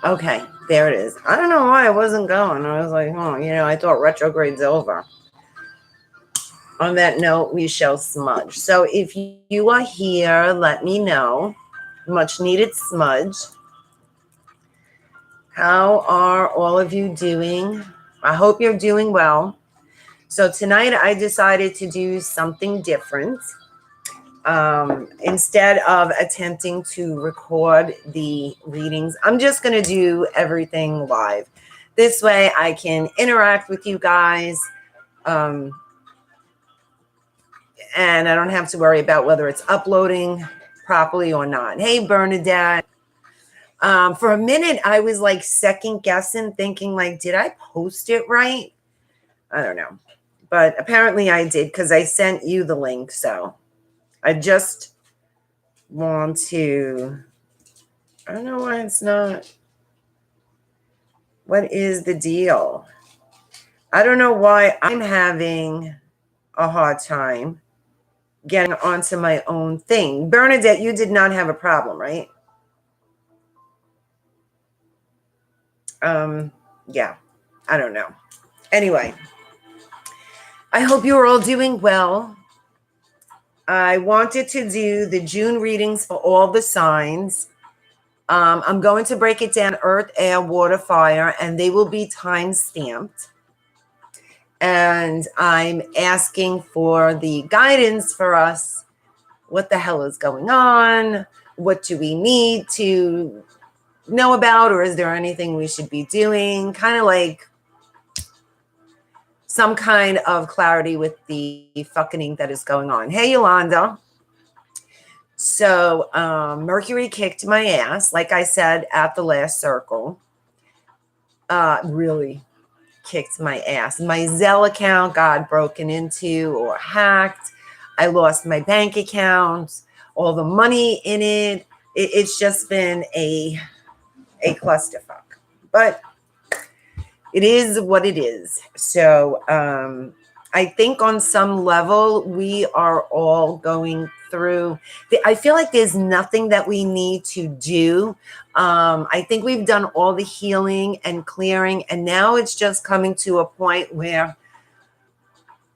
Okay, there it is. I don't know why it wasn't going. I was like, oh, I thought retrograde's over. On that note, we shall smudge. So if you are here, let me know. Much needed smudge. How are all of you doing? I hope you're doing well. So tonight I decided to do something different. Instead of attempting to record the readings, I'm just going to do everything live. This way I can interact with you guys. And I don't have to worry about whether it's uploading properly or not. Hey, Bernadette. For a minute, I was like second guessing, thinking like, did I post it right? I don't know. But apparently I did because I sent you the link. So I just want to, I don't know why it's not. What is the deal? I don't know why I'm having a hard time getting onto my own thing. Bernadette, you did not have a problem, right? Yeah, I don't know. Anyway, I hope you are all doing well. I wanted to do the June readings for all the signs. I'm going to break it down earth, air, water, fire, and they will be time stamped. And I'm asking for the guidance for us. What the hell is going on? What do we need to know about? Or is there anything we should be doing? Kind of like some kind of clarity with the fucking that is going on. Hey, Yolanda. So Mercury kicked my ass, like I said at the last circle. Really kicked my ass. My Zelle account got broken into or hacked. I lost my bank account, all the money in it. It's just been a clusterfuck. But it is what it is. So I think on some level, we are all going through. I feel like there's nothing that we need to do. I think we've done all the healing and clearing, and now it's just coming to a point where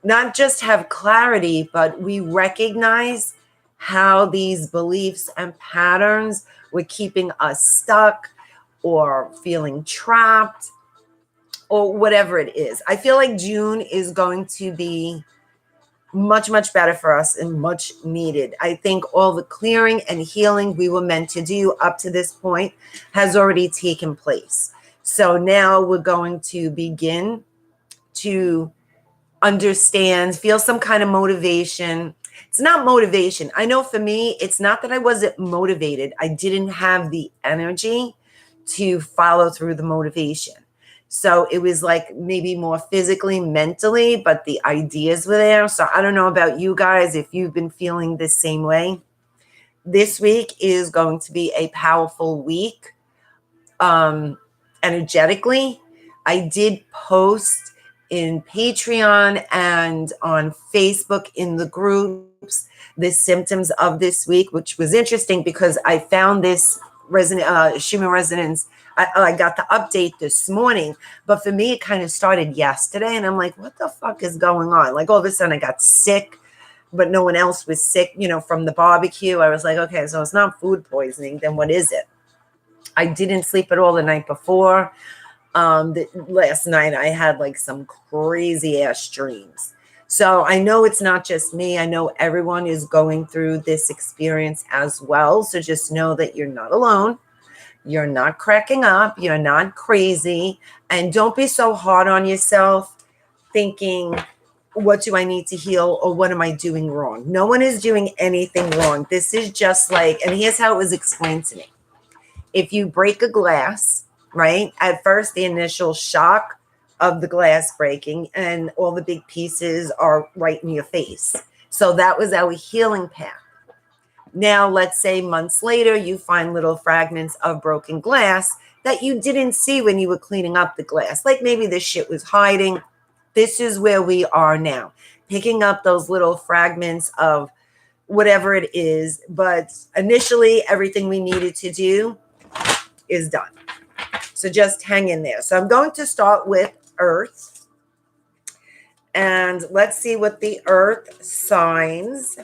not just have clarity, but we recognize how these beliefs and patterns were keeping us stuck or feeling trapped or whatever it is. I feel like June is going to be much, much better for us and much needed. I think all the clearing and healing we were meant to do up to this point has already taken place. So now we're going to begin to understand, feel some kind of motivation. It's not motivation. I know for me, it's not that I wasn't motivated. I didn't have the energy to follow through the motivation. So it was like maybe more physically, mentally, but the ideas were there. So I don't know about you guys if you've been feeling the same way. This week is going to be a powerful week. Energetically, I did post in Patreon and on Facebook in the groups the symptoms of this week, which was interesting because I found this Schumann resonance. I got the update this morning, but for me, it kind of started yesterday. And I'm like, what the fuck is going on? Like all of a sudden I got sick, but no one else was sick, from the barbecue. I was like, okay, so it's not food poisoning. Then what is it? I didn't sleep at all the night before. Last night I had like some crazy ass dreams. So I know it's not just me. I know everyone is going through this experience as well. So just know that you're not alone. You're not cracking up. You're not crazy. And don't be so hard on yourself thinking, what do I need to heal or what am I doing wrong? No one is doing anything wrong. This is just like, and here's how it was explained to me. If you break a glass, right, at first the initial shock of the glass breaking and all the big pieces are right in your face. So that was our healing path. Now, let's say months later, you find little fragments of broken glass that you didn't see when you were cleaning up the glass. Like maybe this shit was hiding. This is where we are now, picking up those little fragments of whatever it is. But initially, everything we needed to do is done. So just hang in there. So I'm going to start with Earth. And let's see what the Earth signs.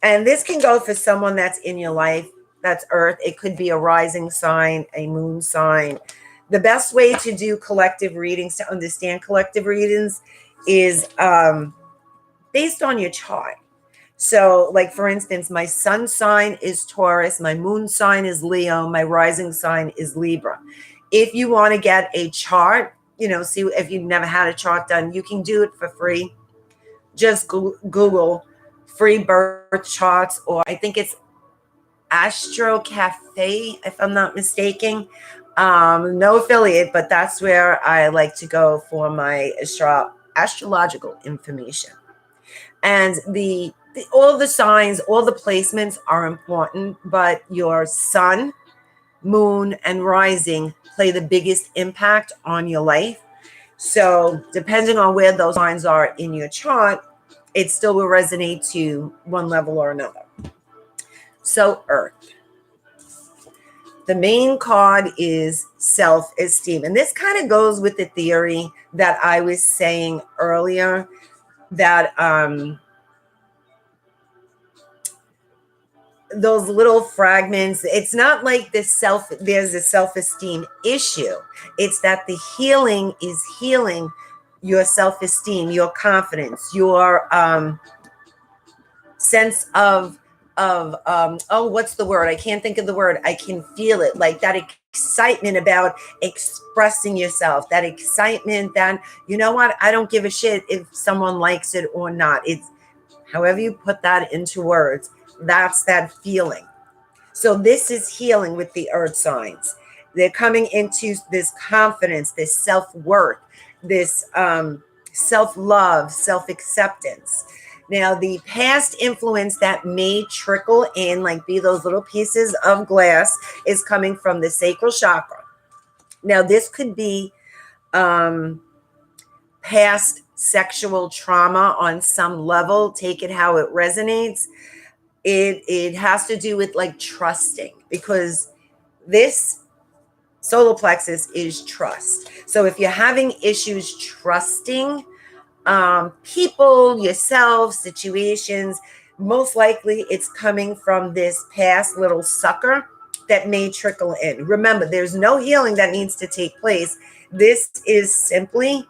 And this can go for someone that's in your life. That's Earth. It could be a rising sign, a moon sign. The best way to do collective readings, to understand collective readings, is based on your chart. So, like, for instance, my sun sign is Taurus, my moon sign is Leo, my rising sign is Libra. If you want to get a chart, see if you've never had a chart done, you can do it for free. Just Google free birth charts, or I think it's Astro Cafe, if I'm not mistaken. No affiliate, but that's where I like to go for my astrological information. And all the signs, all the placements are important, but your sun, moon, and rising play the biggest impact on your life. So depending on where those signs are in your chart, it still will resonate to one level or another. So Earth. The main card is self-esteem. And this kind of goes with the theory that I was saying earlier, that those little fragments, it's not like there's a self-esteem issue. It's that the healing is healing your self-esteem, your confidence, your sense of what's the word? I can't think of the word. I can feel it, like that excitement about expressing yourself, that excitement that, you know what, I don't give a shit if someone likes it or not. It's however you put that into words, that's that feeling. So this is healing with the Earth signs. They're coming into this confidence, this self-worth, this self-love, self-acceptance. Now, the past influence that may trickle in, like be those little pieces of glass, is coming from the sacral chakra. Now, this could be past sexual trauma on some level. Take it how it resonates. It has to do with like trusting, because this solar plexus is trust. So if you're having issues trusting people, yourself, situations, most likely it's coming from this past little sucker that may trickle in. Remember, there's no healing that needs to take place. This is simply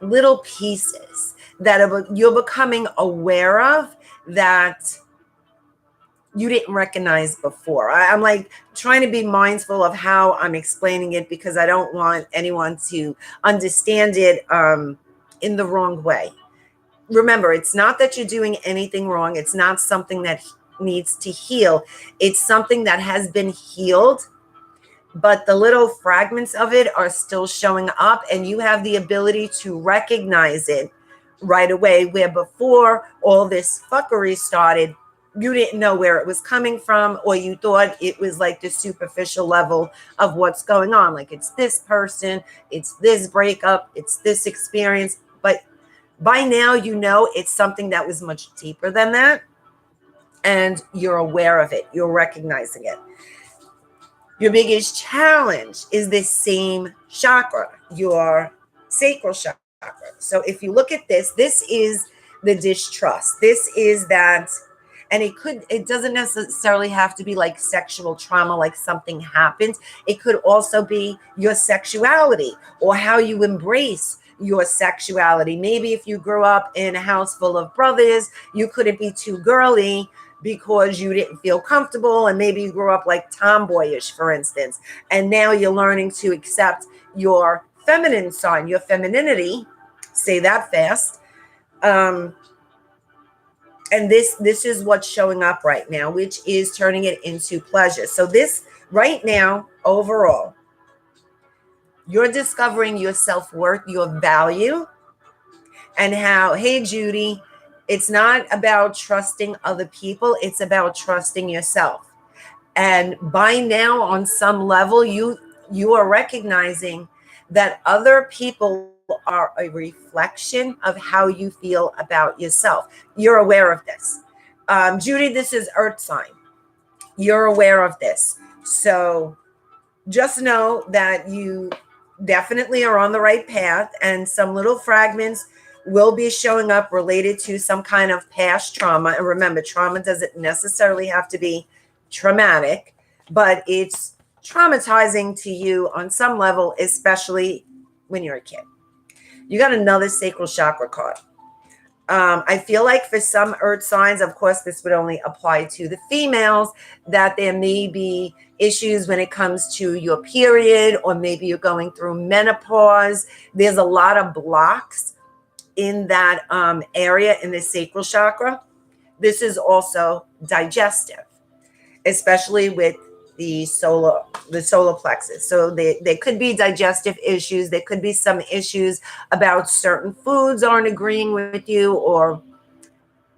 little pieces that you're becoming aware of that you didn't recognize before. I'm like trying to be mindful of how I'm explaining it, because I don't want anyone to understand it in the wrong way. Remember, it's not that you're doing anything wrong. It's not something that needs to heal. It's something that has been healed, but the little fragments of it are still showing up, and you have the ability to recognize it right away, where before all this fuckery started, you didn't know where it was coming from, or you thought it was like the superficial level of what's going on. Like, it's this person, it's this breakup, it's this experience. But by now, you know it's something that was much deeper than that. And you're aware of it. You're recognizing it. Your biggest challenge is this same chakra, your sacral chakra. So if you look at this, this is the distrust. This is that, and it doesn't necessarily have to be like sexual trauma, like something happened. It could also be your sexuality, or how you embrace your sexuality. Maybe if you grew up in a house full of brothers, you couldn't be too girly because you didn't feel comfortable, and maybe you grew up like tomboyish, for instance, and now you're learning to accept your feminine side, your femininity. Say that fast. And this is what's showing up right now, which is turning it into pleasure. So this right now, overall, you're discovering your self-worth, your value, and how, hey, Judy, it's not about trusting other people. It's about trusting yourself. And by now, on some level, you are recognizing that other people are a reflection of how you feel about yourself. You're aware of this. Judy, this is Earth sign. You're aware of this. So just know that you definitely are on the right path, and some little fragments will be showing up related to some kind of past trauma. And remember, trauma doesn't necessarily have to be traumatic, but it's traumatizing to you on some level, especially when you're a kid. You got another sacral chakra card. I feel like for some earth signs, of course, this would only apply to the females, that there may be issues when it comes to your period, or maybe you're going through menopause. There's a lot of blocks in that area in the sacral chakra. This is also digestive, especially with the solar plexus. So there could be digestive issues. There could be some issues about certain foods aren't agreeing with you, or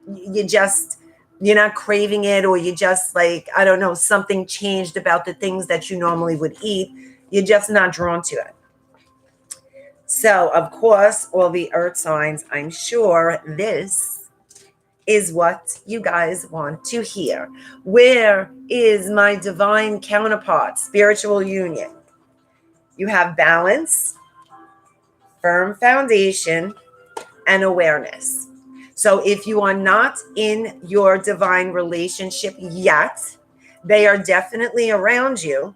you're not craving it, or you just like, I don't know, something changed about the things that you normally would eat. You're just not drawn to it. So, of course, all the earth signs, I'm sure this is what you guys want to hear. Where is my divine counterpart? Spiritual union. You have balance, firm foundation, and awareness. So if you are not in your divine relationship yet, they are definitely around you.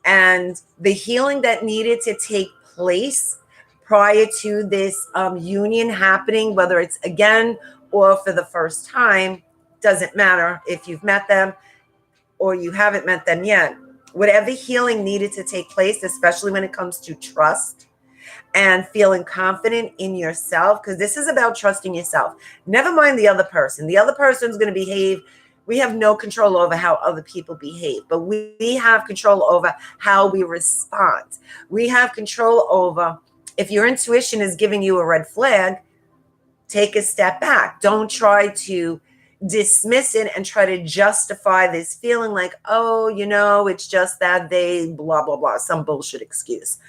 And the healing that needed to take place prior to this union happening, whether it's again or for the first time, doesn't matter if you've met them or you haven't met them yet. Whatever healing needed to take place, especially when it comes to trust and feeling confident in yourself, because this is about trusting yourself. Never mind the other person. The other person's going to behave. We have no control over how other people behave, but we have control over how we respond. We have control over, if your intuition is giving you a red flag, take a step back. Don't try to dismiss it and try to justify this feeling like, oh, it's just that they blah, blah, blah, some bullshit excuse.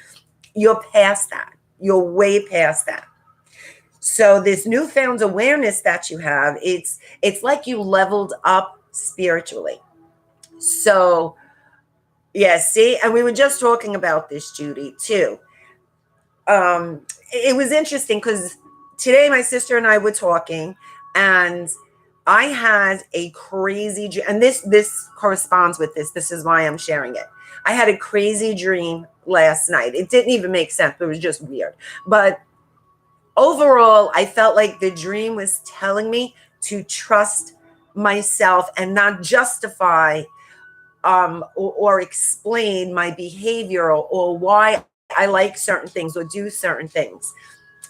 You're past that. You're way past that. So this newfound awareness that you have, it's like you leveled up spiritually. So, yeah, see, and we were just talking about this, Judy, too. It was interesting because today my sister and I were talking, and I had a crazy dream, and this corresponds with this. This is why I'm sharing it. I had a crazy dream last night. It didn't even make sense. It was just weird. But overall, I felt like the dream was telling me to trust myself and not justify or explain my behavior or why I like certain things or do certain things.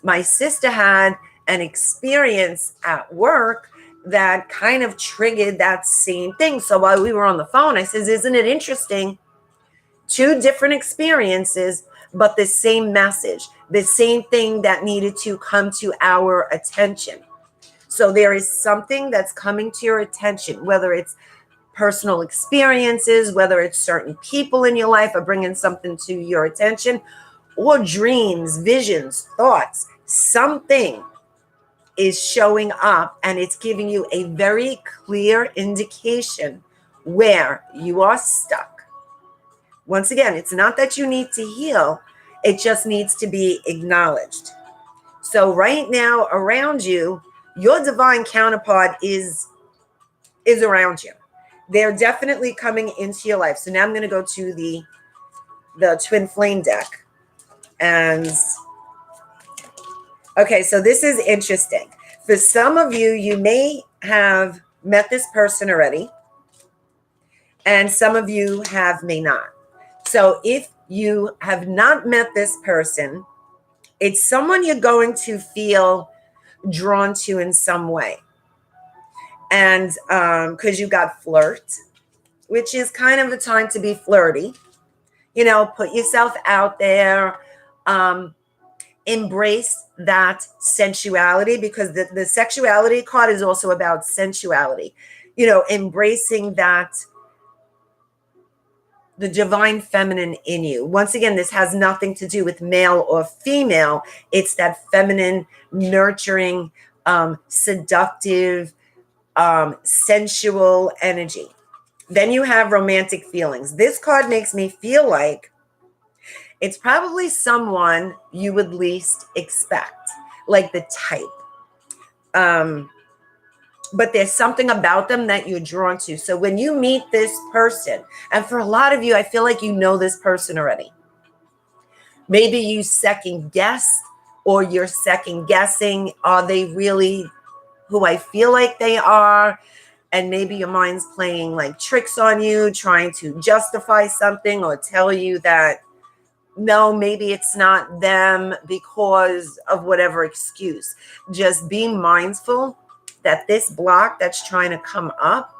My sister had an experience at work that kind of triggered that same thing. So while we were on the phone, I says, isn't it interesting? 2 different experiences, but the same message, the same thing that needed to come to our attention. So there is something that's coming to your attention, whether it's personal experiences, whether it's certain people in your life are bringing something to your attention, or dreams, visions, thoughts. Something is showing up, and it's giving you a very clear indication where you are stuck. Once again, it's not that you need to heal. It just needs to be acknowledged. So right now around you, your divine counterpart is around you. They're definitely coming into your life. So now I'm going to go to the twin flame deck. And okay, so this is interesting. For some of you, you may have met this person already, and some of you may not. So if you have not met this person, it's someone you're going to feel drawn to in some way. And because you got flirt, which is kind of a time to be flirty, put yourself out there, embrace that sensuality, because the sexuality card is also about sensuality, embracing that, the divine feminine in you. Once again, this has nothing to do with male or female. It's that feminine, nurturing, seductive, sensual energy. Then you have romantic feelings. This card makes me feel like it's probably someone you would least expect, like the type. But there's something about them that you're drawn to. So when you meet this person, and for a lot of you, I feel like you know this person already. Maybe you second guess, or you're second guessing, are they really who I feel like they are? And maybe your mind's playing like tricks on you, trying to justify something or tell you that no, maybe it's not them because of whatever excuse. Just be mindful that this block that's trying to come up,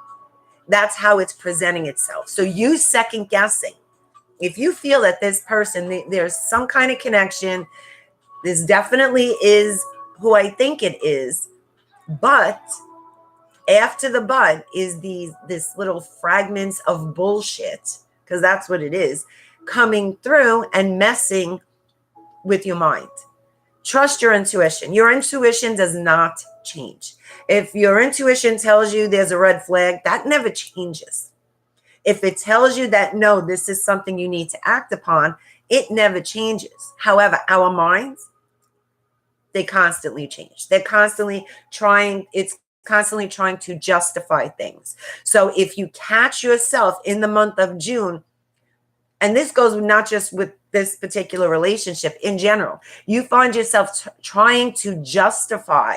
that's how it's presenting itself. So you second guessing. If you feel that this person, there's some kind of connection, this definitely is who I think it is, but after the but is this little fragments of bullshit, because that's what it is, coming through and messing with your mind. Trust your intuition. Your intuition does not change. If your intuition tells you there's a red flag, that never changes. If it tells you that, no, this is something you need to act upon, it never changes. However, our minds, they constantly change. They're constantly trying, it's constantly trying to justify things. So if you catch yourself in the month of June, and this goes not just with this particular relationship, in general, you find yourself trying to justify.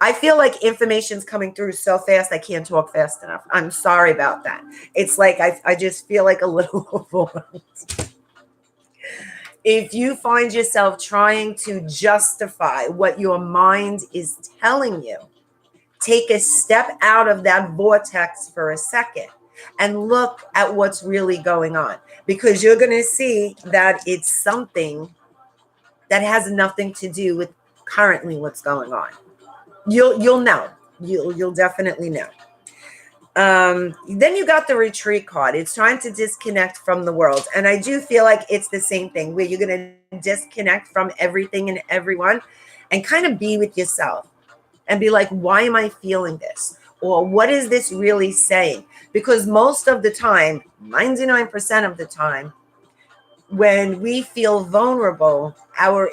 I feel like information's coming through so fast, I can't talk fast enough. I'm sorry about that. It's like I just feel like a little overwhelmed. If you find yourself trying to justify what your mind is telling you, take a step out of that vortex for a second and look at what's really going on, because you're going to see that it's something that has nothing to do with currently what's going on. You'll know. You'll definitely know. Then you got the retreat card. It's trying to disconnect from the world. And I do feel like it's the same thing, where you're going to disconnect from everything and everyone and kind of be with yourself and be like, why am I feeling this? Or what is this really saying? Because most of the time, 99% of the time, when we feel vulnerable, our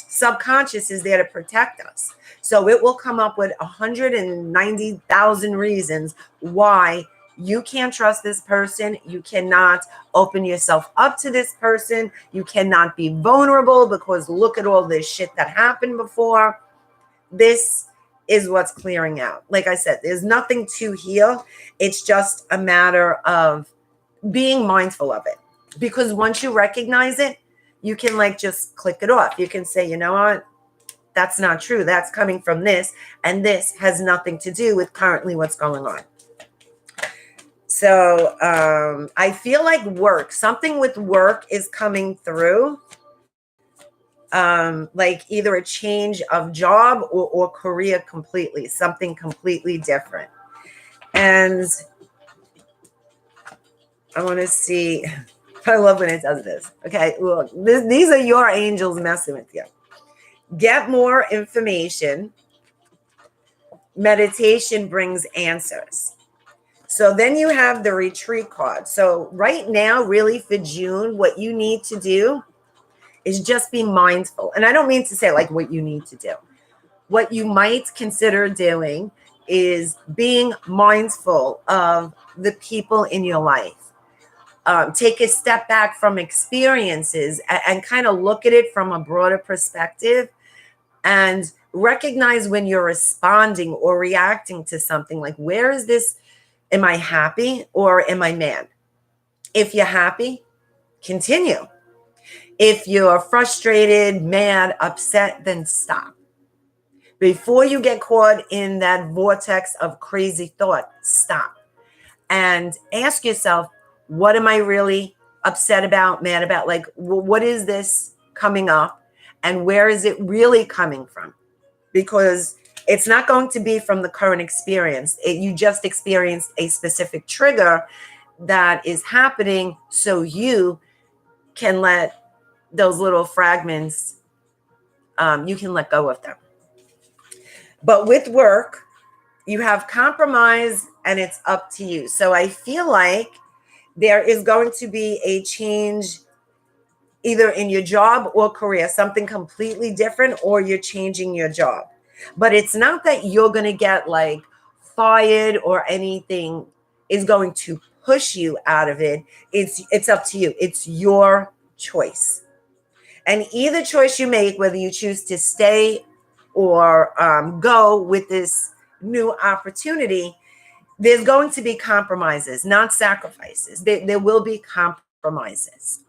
subconscious is there to protect us. So it will come up with 190,000 reasons why you can't trust this person. You cannot open yourself up to this person. You cannot be vulnerable because look at all this shit that happened before. This is what's clearing out. Like I said, there's nothing to heal. It's just a matter of being mindful of it. Because once you recognize it, you can like just click it off. You can say, you know what? That's not true. That's coming from this. And this has nothing to do with currently what's going on. So I feel like work, something with work is coming through. Like either a change of job or career completely, something completely different. And I want to see, I love when it does this. Okay, look, these are your angels messing with you. Get more information. Meditation brings answers. So then you have the retreat card. So right now, really for June, what you need to do is just be mindful. And I don't mean to say like what you need to do. What you might consider doing is being mindful of the people in your life. Take a step back from experiences and kind of look at it from a broader perspective and recognize when you're responding or reacting to something. Like, where is this? Am I happy or am I mad? If you're happy, continue. If you're frustrated, mad, upset, then stop. Before you get caught in that vortex of crazy thought, stop and ask yourself, what am I really upset about, mad about? Like, what is this coming up and where is it really coming from? Because it's not going to be from the current experience. You just experienced a specific trigger that is happening, so you can let those little fragments, you can let go of them. But with work, You have compromise, and it's up to you. So I feel like there is going to be a change either in your job or career, something completely different, or you're changing your job. But it's not that you're going to get like fired or anything is going to push you out of it. It's up to you. It's your choice. And either choice you make, whether you choose to stay or go with this new opportunity, there's going to be compromises, not sacrifices. There will be compromises.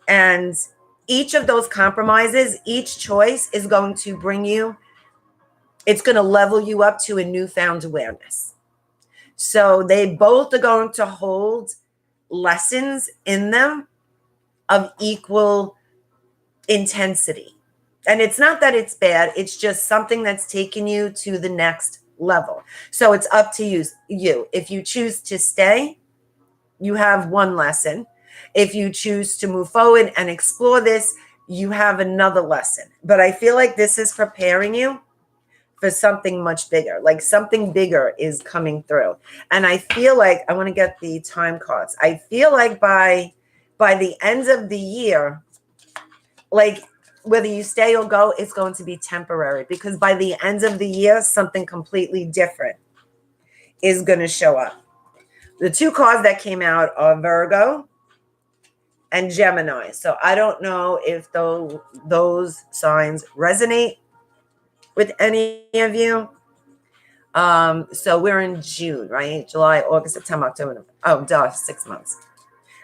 And each of those compromises, each choice is going to bring you, it's going to level you up to a newfound awareness. So they both are going to hold lessons in them of equal intensity. And it's not that it's bad, it's just something that's taking you to the next level. So it's up to you. If you choose to stay, you have one lesson. If you choose to move forward and explore this, you have another lesson. But I feel like this is preparing you for something much bigger. Like something bigger is coming through. And I feel like, I want to get the time cards. I feel like by the end of the year, like whether you stay or go, it's going to be temporary, because by the end of the year, something completely different is going to show up. The two cards that came out are Virgo and Gemini. So I don't know if those signs resonate with any of you. So we're in June, right? July, August, September, October. Oh, duh, 6 months.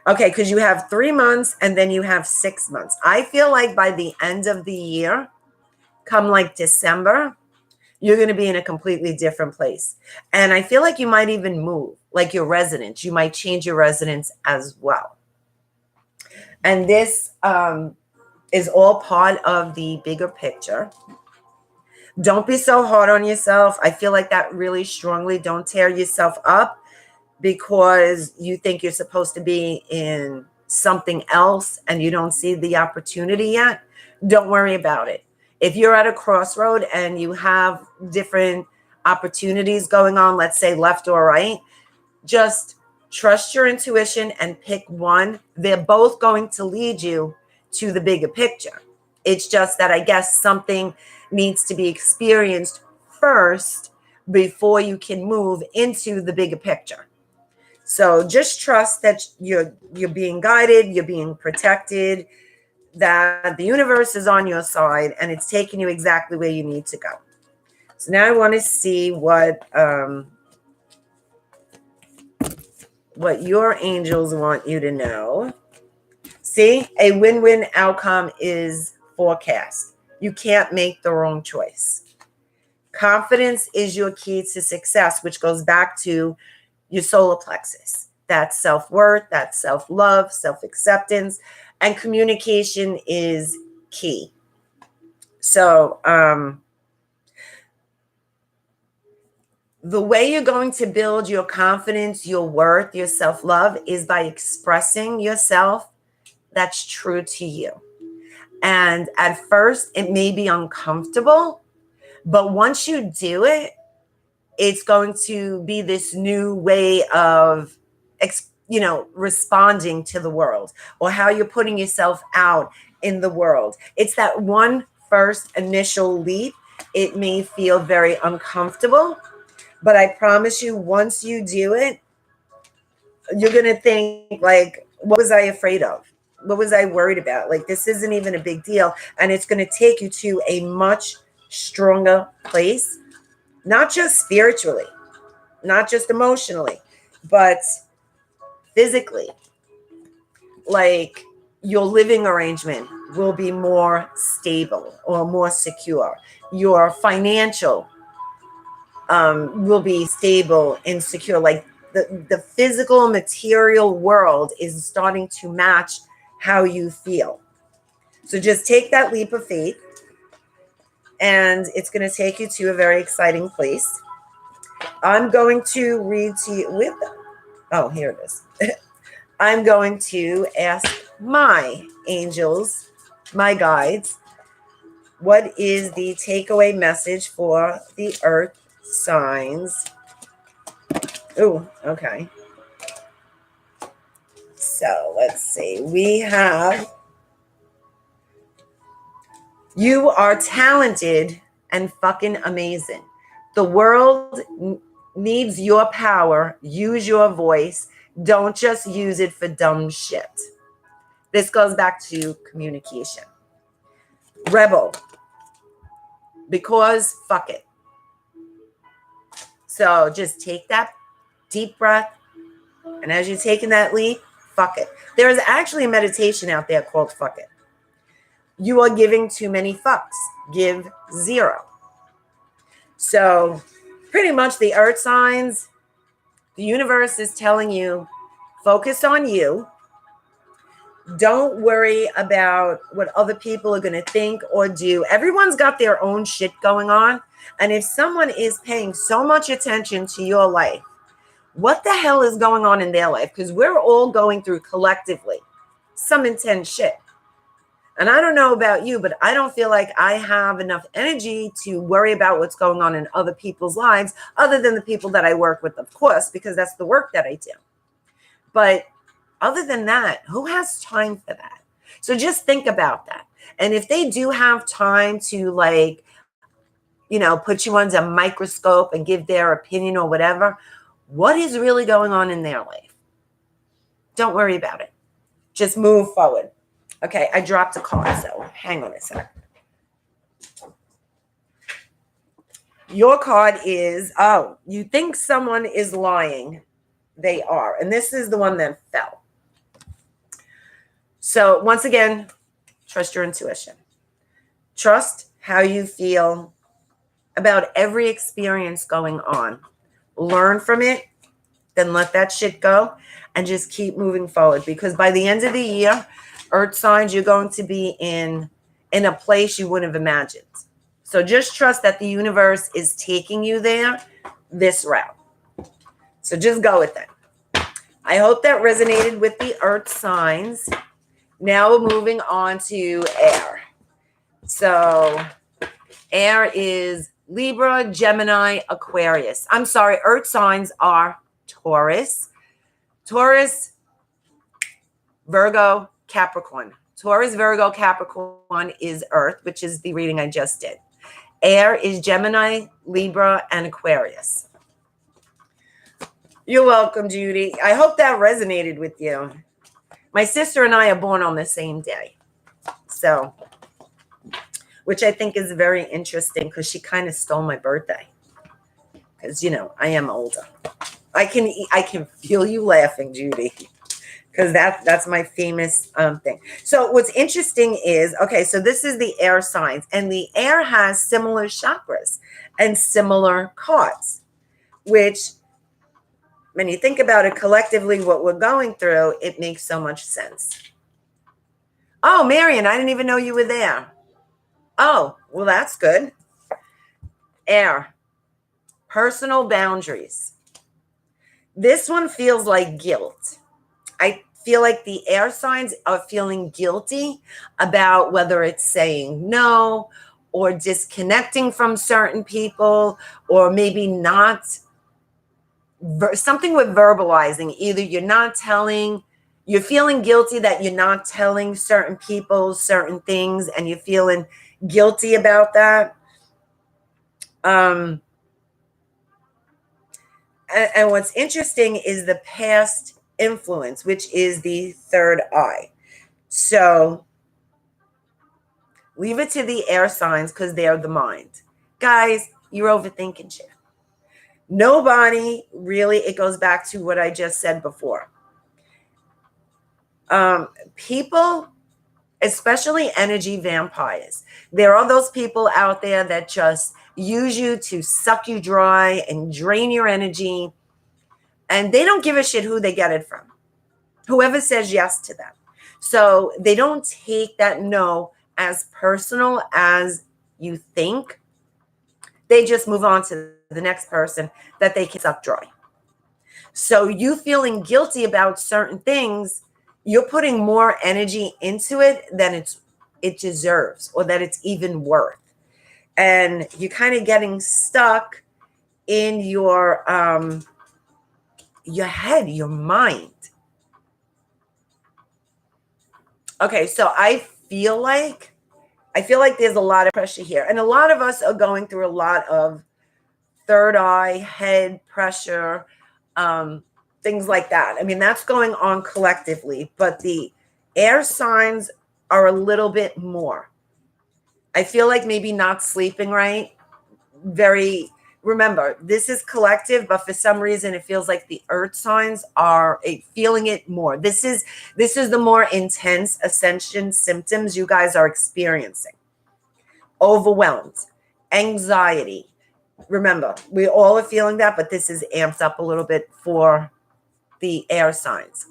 Okay, because you have 3 months and then you have 6 months. I feel like by the end of the year, come like December, you're going to be in a completely different place. And I feel like you might even move, like your residence. You might change your residence as well. And this is all part of the bigger picture. Don't be so hard on yourself. I feel like that really strongly. Don't tear yourself up because you think you're supposed to be in something else and you don't see the opportunity yet. Don't worry about it. If you're at a crossroad and you have different opportunities going on, let's say left or right, just trust your intuition and pick one. They're both going to lead you to the bigger picture. It's just that I guess something needs to be experienced first before you can move into the bigger picture. So just trust that you're being guided, you're being protected, that the universe is on your side and it's taking you exactly where you need to go. So now I want to see what your angels want you to know. See, a win-win outcome is forecast. You can't make the wrong choice. Confidence is your key to success, which goes back to your solar plexus. That's self-worth, that's self-love, self-acceptance, and communication is key. So the way you're going to build your confidence, your worth, your self-love is by expressing yourself that's true to you. And at first, it may be uncomfortable, but once you do it, it's going to be this new way of, responding to the world, or how you're putting yourself out in the world. It's that one first initial leap. It may feel very uncomfortable, but I promise you, once you do it, you're going to think like, what was I afraid of? What was I worried about? Like, this isn't even a big deal. And it's going to take you to a much stronger place, not just spiritually, not just emotionally, but physically. Like, your living arrangement will be more stable or more secure. Your financial will be stable and secure. Like, the physical material world is starting to match how you feel. So just take that leap of faith, and it's going to take you to a very exciting place. I'm going to read to you with, here it is. I'm going to ask my angels, my guides, what is the takeaway message for the earth signs. Oh, okay. So let's see. We have, you are talented and fucking amazing. The world needs your power. Use your voice. Don't just use it for dumb shit. This goes back to communication. Rebel. Because fuck it. So just take that deep breath. And as you're taking that leap, fuck it. There is actually a meditation out there called fuck it. You are giving too many fucks. Give 0. So pretty much the earth signs, the universe is telling you, focus on you. Don't worry about what other people are going to think or do. Everyone's got their own shit going on. And if someone is paying so much attention to your life, what the hell is going on in their life? Because we're all going through collectively some intense shit. And I don't know about you, but I don't feel like I have enough energy to worry about what's going on in other people's lives, other than the people that I work with, of course, because that's the work that I do. But other than that, who has time for that? So just think about that. And if they do have time to, like, you know, put you under a microscope and give their opinion or whatever, what is really going on in their life? Don't worry about it. Just move forward. Okay, I dropped a card, so hang on a sec. Your card is, oh, you think someone is lying. They are. And this is the one that fell. So once again, trust your intuition. Trust how you feel about every experience going on. Learn from it, then let that shit go, and just keep moving forward. Because by the end of the year, earth signs, you're going to be in a place you wouldn't have imagined. So just trust that the universe is taking you there, this route. So just go with it. I hope that resonated with the earth signs. Now we're moving on to air. So air is Libra, Gemini, Aquarius. I'm sorry, earth signs are Taurus, Virgo, Capricorn. Taurus, Virgo, Capricorn is earth, which is the reading I just did. Air is Gemini, Libra, and Aquarius. You're welcome, Judy. I hope that resonated with you. My sister and I are born on the same day. So, which I think is very interesting because she kind of stole my birthday. Because, you know, I am older. I can feel you laughing, Judy. Because that's my famous thing. So what's interesting is, okay, so this is the air signs. And the air has similar chakras and similar cards. Which, when you think about it collectively, what we're going through, it makes so much sense. Oh, Marion, I didn't even know you were there. Oh, well, that's good. Air. Personal boundaries. This one feels like guilt. I feel like the air signs are feeling guilty about whether it's saying no or disconnecting from certain people, or maybe not. Something with verbalizing. Either you're feeling guilty that you're not telling certain people certain things, and you're feeling guilty about that. And what's interesting is the past influence, which is the third eye. So leave it to the air signs because they're the mind. Guys, you're overthinking shit. Nobody really, it goes back to what I just said before. People, especially energy vampires, there are those people out there that just use you to suck you dry and drain your energy. And they don't give a shit who they get it from. Whoever says yes to them. So they don't take that no as personal as you think. They just move on to the next person that they can suck dry. So you feeling guilty about certain things, you're putting more energy into it than it deserves, or that it's even worth. And you're kind of getting stuck in your head, your mind. Okay, so I feel like there's a lot of pressure here. And a lot of us are going through a lot of third eye, head pressure, things like that. I mean, that's going on collectively, but the air signs are a little bit more. I feel like maybe not sleeping right. Remember, this is collective, but for some reason it feels like the earth signs are feeling it more. This is the more intense ascension symptoms you guys are experiencing. Overwhelmed, anxiety. Remember, we all are feeling that, but this is amped up a little bit for the air signs.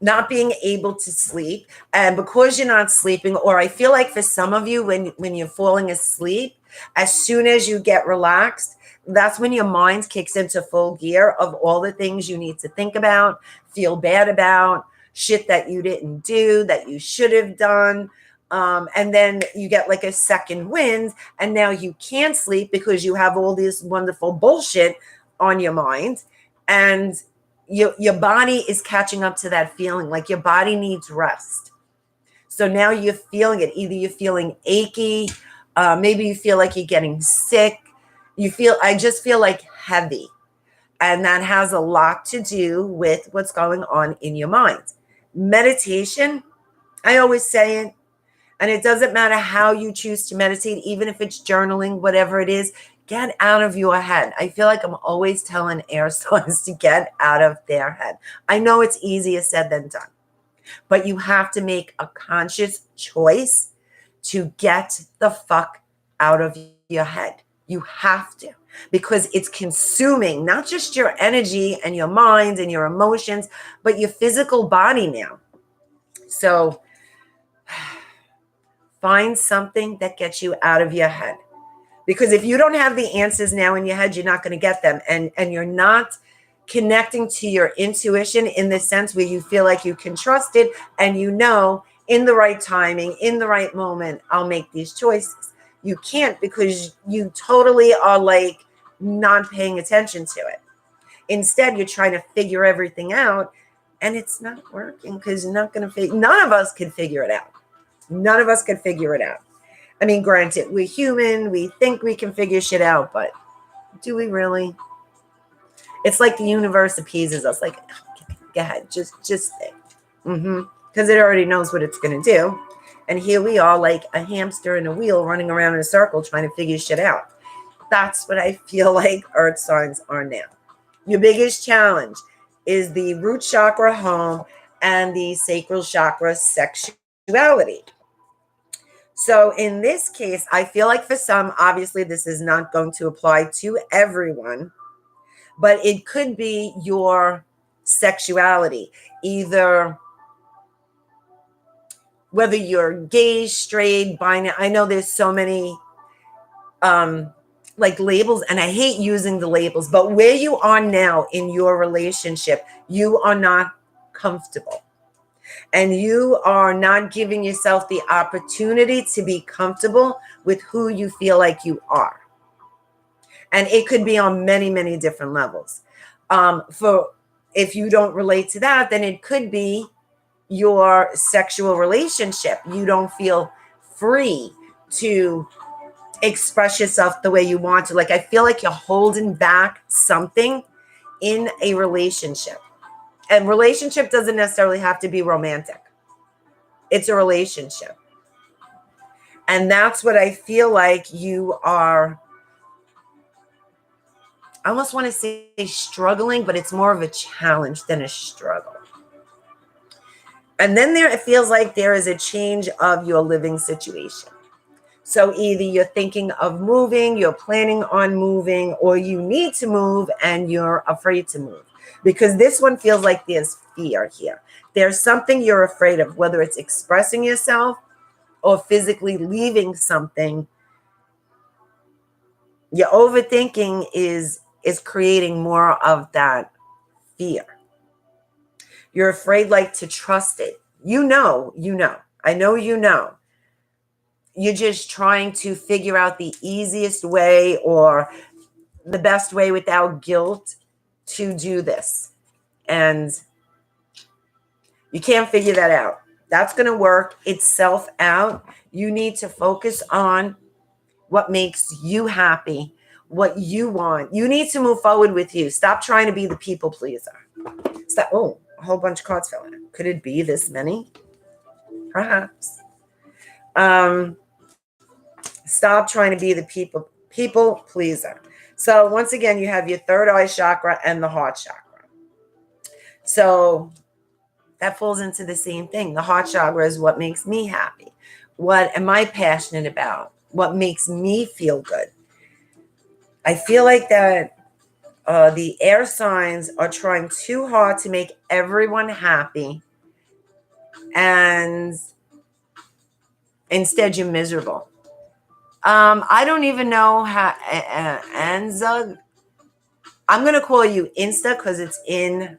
Not being able to sleep, and because you're not sleeping, or I feel like for some of you, when you're falling asleep, as soon as you get relaxed, that's when your mind kicks into full gear of all the things you need to think about, feel bad about, shit that you didn't do, that you should have done. And then you get like a second wind, and now you can't sleep because you have all this wonderful bullshit on your mind. And your body is catching up to that feeling, like your body needs rest. So now you're feeling it. Either you're feeling achy, maybe you feel like you're getting sick. I just feel like heavy. And that has a lot to do with what's going on in your mind. Meditation, I always say it, and it doesn't matter how you choose to meditate, even if it's journaling, whatever it is, get out of your head. I feel like I'm always telling air signs to get out of their head. I know it's easier said than done, but you have to make a conscious choice to get the fuck out of your head. You have to, because it's consuming not just your energy and your mind and your emotions, but your physical body now. So find something that gets you out of your head. Because if you don't have the answers now in your head, you're not going to get them. And you're not connecting to your intuition in the sense where you feel like you can trust it, and you know, in the right timing, in the right moment, I'll make these choices. You can't, because you totally are like not paying attention to it. Instead, you're trying to figure everything out, and it's not working because you're not going to none of us can figure it out. None of us can figure it out. I mean, granted, we're human. We think we can figure shit out, but do we really? It's like the universe appeases us. Like, go ahead, just think. Because it already knows what it's going to do. And here we are like a hamster in a wheel running around in a circle trying to figure shit out. That's what I feel like earth signs are now. Your biggest challenge is the root chakra, home, and the sacral chakra, sexuality. So in this case, I feel like for some, obviously this is not going to apply to everyone, but it could be your sexuality, either whether you're gay, straight, binary. I know there's so many like labels, and I hate using the labels, but where you are now in your relationship, you are not comfortable. And you are not giving yourself the opportunity to be comfortable with who you feel like you are. And it could be on many, many different levels. If you don't relate to that, then it could be your sexual relationship. You don't feel free to express yourself the way you want to. Like, I feel like you're holding back something in a relationship. And relationship doesn't necessarily have to be romantic. It's a relationship. And that's what I feel like you are, I almost want to say struggling, but it's more of a challenge than a struggle. And then it feels like there is a change of your living situation. So either you're thinking of moving, you're planning on moving, or you need to move and you're afraid to move. Because this one feels like there's fear here. There's something you're afraid of, whether it's expressing yourself or physically leaving something. Your overthinking is creating more of that fear. You're afraid, like, to trust it. You know. I know you know. You're just trying to figure out the easiest way, or the best way without guilt to do this. And you can't figure that out. That's going to work itself out. You need to focus on what makes you happy, what you want. You need to move forward with you. Stop trying to be the people pleaser. Stop. Oh, a whole bunch of cards fell in. Could it be this many? Perhaps. Stop trying to be the people pleaser. So once again, you have your third eye chakra and the heart chakra. So that falls into the same thing. The heart chakra is what makes me happy. What am I passionate about? What makes me feel good? I feel like that the air signs are trying too hard to make everyone happy. And instead, you're miserable. I don't even know how, Anza. I'm going to call you Insta because it's in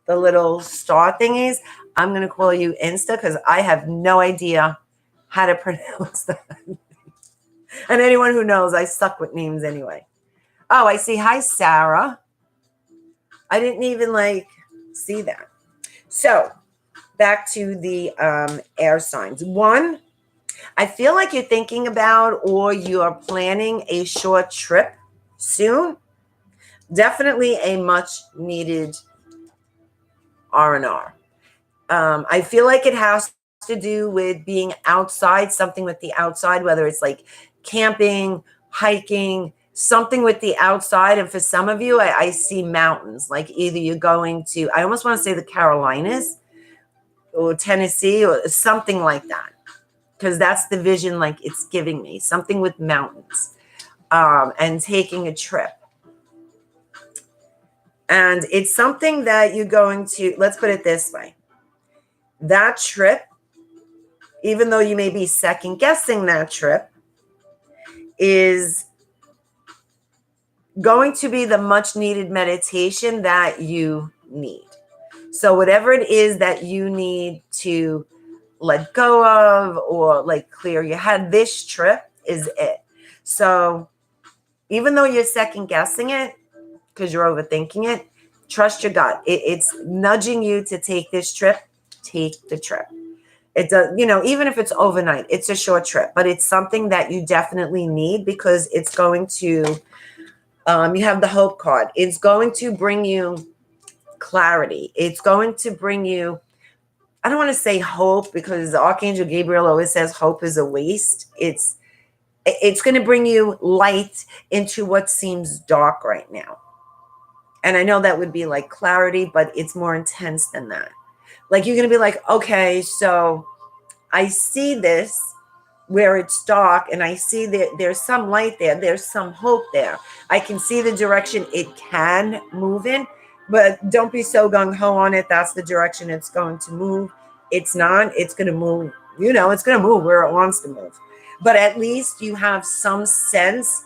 the little star thingies. I'm going to call you Insta because I have no idea how to pronounce that. And anyone who knows, I suck with names anyway. Oh, I see. Hi, Sarah. I didn't even see that. So back to the air signs. One, I feel like you're thinking about or you're planning a short trip soon. Definitely a much needed R&R. I feel like it has to do with being outside, something with the outside, whether it's like camping, hiking, something with the outside. And for some of you, I see mountains, like either you're going to, I almost want to say the Carolinas or Tennessee or something like that. Because that's the vision like it's giving me, something with mountains and taking a trip. And it's something that you're going to, let's put it this way. That trip, even though you may be second guessing that trip, is going to be the much needed meditation that you need. So whatever it is that you need to let go of or clear your head, this trip is it. So even though you're second guessing it because you're overthinking it, trust your gut. It's nudging you to take this trip. Take the trip. It does, even if it's overnight, it's a short trip, but it's something that you definitely need because it's going to, you have the hope card. It's going to bring you clarity. It's going to bring you, I don't want to say hope because Archangel Gabriel always says hope is a waste. It's going to bring you light into what seems dark right now. And I know that would be like clarity, but it's more intense than that. Like you're going to be like, okay, so I see this where it's dark and I see that there's some light there. There's some hope there. I can see the direction it can move in, but don't be so gung-ho on it. That's the direction it's going to move. It's not. It's going to move. It's going to move where it wants to move. But at least you have some sense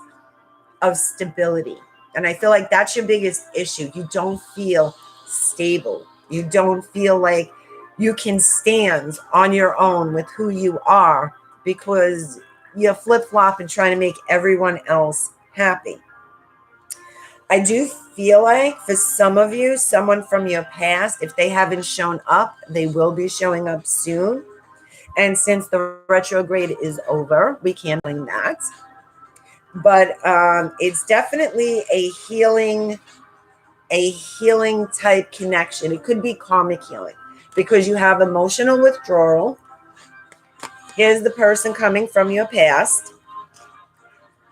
of stability. And I feel like that's your biggest issue. You don't feel stable. You don't feel like you can stand on your own with who you are because you're flip-flop and trying to make everyone else happy. I do feel like for some of you, someone from your past, if they haven't shown up, they will be showing up soon. And since the retrograde is over, we can't blame that. But it's definitely a healing type connection. It could be karmic healing because you have emotional withdrawal. Here's the person coming from your past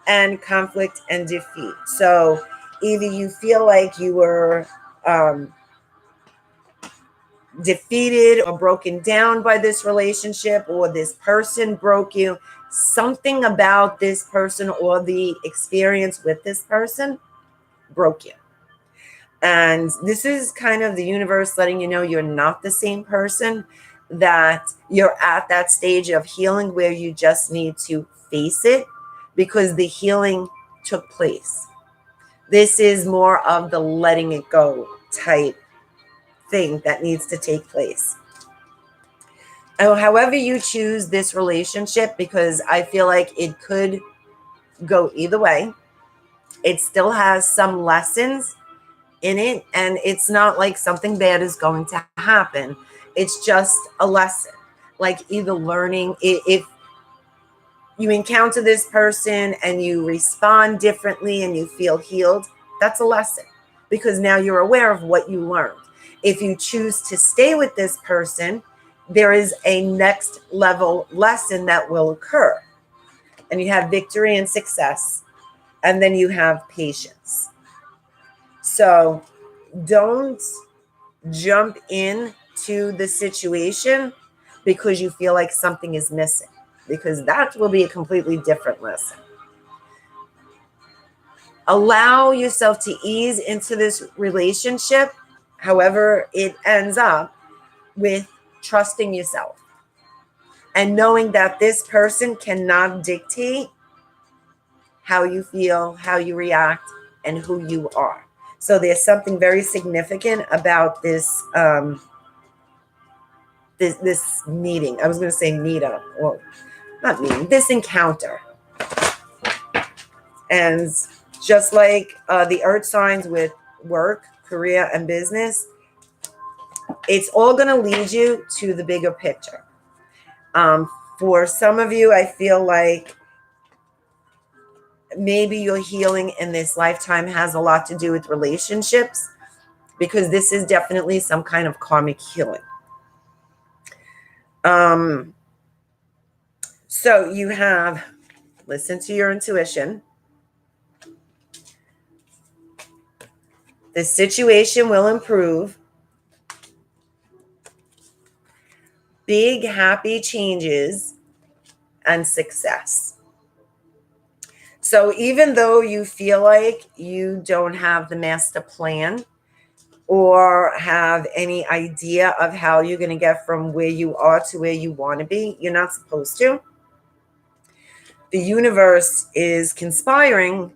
and conflict and defeat. So either you feel like you were defeated or broken down by this relationship, or this person broke you. Something about this person or the experience with this person broke you. And this is kind of the universe letting you know you're not the same person, that you're at that stage of healing where you just need to face it because the healing took place. This is more of the letting it go type thing that needs to take place. However you choose this relationship, because I feel like it could go either way. It still has some lessons in it, and it's not like something bad is going to happen. It's just a lesson. Like either learning, if you encounter this person and you respond differently and you feel healed, that's a lesson, because now you're aware of what you learned. If you choose to stay with this person, there is a next level lesson that will occur. And you have victory and success, and then you have patience. So don't jump into the situation because you feel like something is missing, because that will be a completely different lesson. Allow yourself to ease into this relationship, however it ends up, with trusting yourself and knowing that this person cannot dictate how you feel, how you react, and who you are. So there's something very significant about this this meeting. I was going to say meetup, well, not meeting, this encounter. And just like the earth signs with work, career, and business, it's all going to lead you to the bigger picture. For some of you, I feel like maybe your healing in this lifetime has a lot to do with relationships, because this is definitely some kind of karmic healing. So you have, listen to your intuition. The situation will improve. Big, happy changes and success. So even though you feel like you don't have the master plan or have any idea of how you're going to get from where you are to where you want to be, you're not supposed to. The universe is conspiring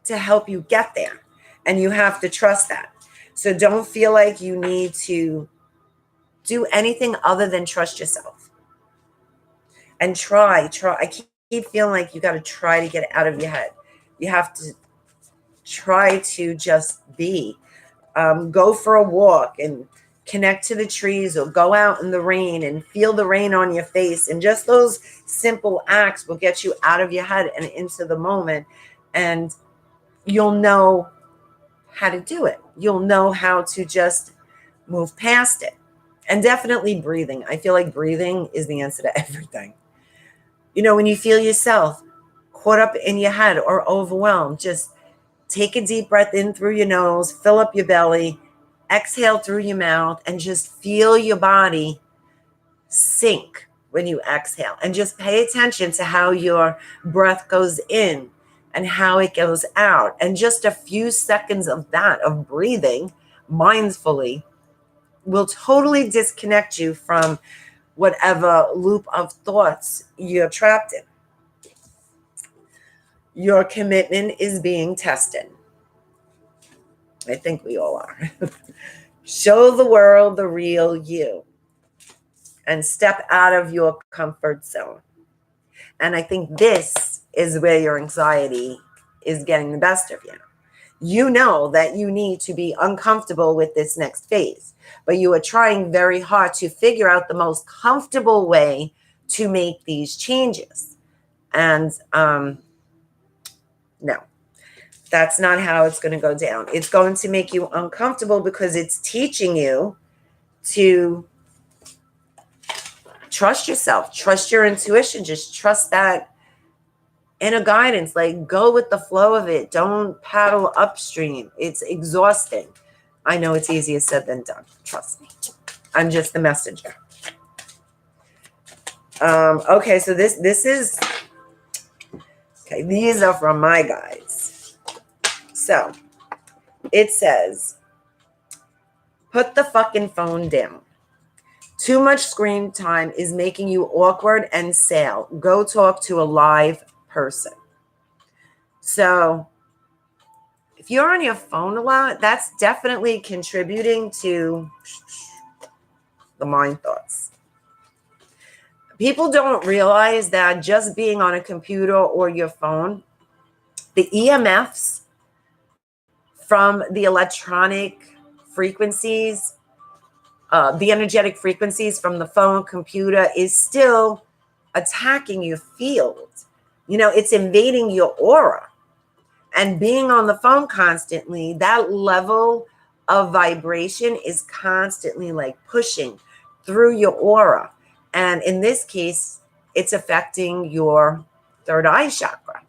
to help you get there, and you have to trust that. So don't feel like you need to do anything other than trust yourself. And try. I keep feeling like you got to try to get it out of your head. You have to try to just be. Go for a walk and connect to the trees, or go out in the rain and feel the rain on your face. And just those simple acts will get you out of your head and into the moment. And you'll know how to do it. You'll know how to just move past it. And definitely breathing. I feel like breathing is the answer to everything. You know, when you feel yourself caught up in your head or overwhelmed, just take a deep breath in through your nose, fill up your belly, exhale through your mouth, and just feel your body sink when you exhale. And just pay attention to how your breath goes in and how it goes out. And just a few seconds of that, of breathing mindfully, will totally disconnect you from whatever loop of thoughts you're trapped in. Your commitment is being tested. I think we all are. Show the world the real you and step out of your comfort zone. And I think this is where your anxiety is getting the best of you. You know that you need to be uncomfortable with this next phase, but you are trying very hard to figure out the most comfortable way to make these changes. And no, that's not how it's going to go down. It's going to make you uncomfortable because it's teaching you to trust yourself, trust your intuition, just trust that inner guidance. Like, go with the flow of it. Don't paddle upstream. It's exhausting. I know it's easier said than done. Trust me. I'm just the messenger. Okay, so this is, okay, these are from my guides. So it says, put the fucking phone down. Too much screen time is making you awkward and stale. Go talk to a live person. So if you're on your phone a lot, that's definitely contributing to the mind thoughts. People don't realize that just being on a computer or your phone The EMFs from the electronic frequencies, the energetic frequencies from the phone, computer is still attacking your field. You know, it's invading your aura. And being on the phone constantly, that level of vibration is constantly like pushing through your aura. And in this case, it's affecting your third eye chakra,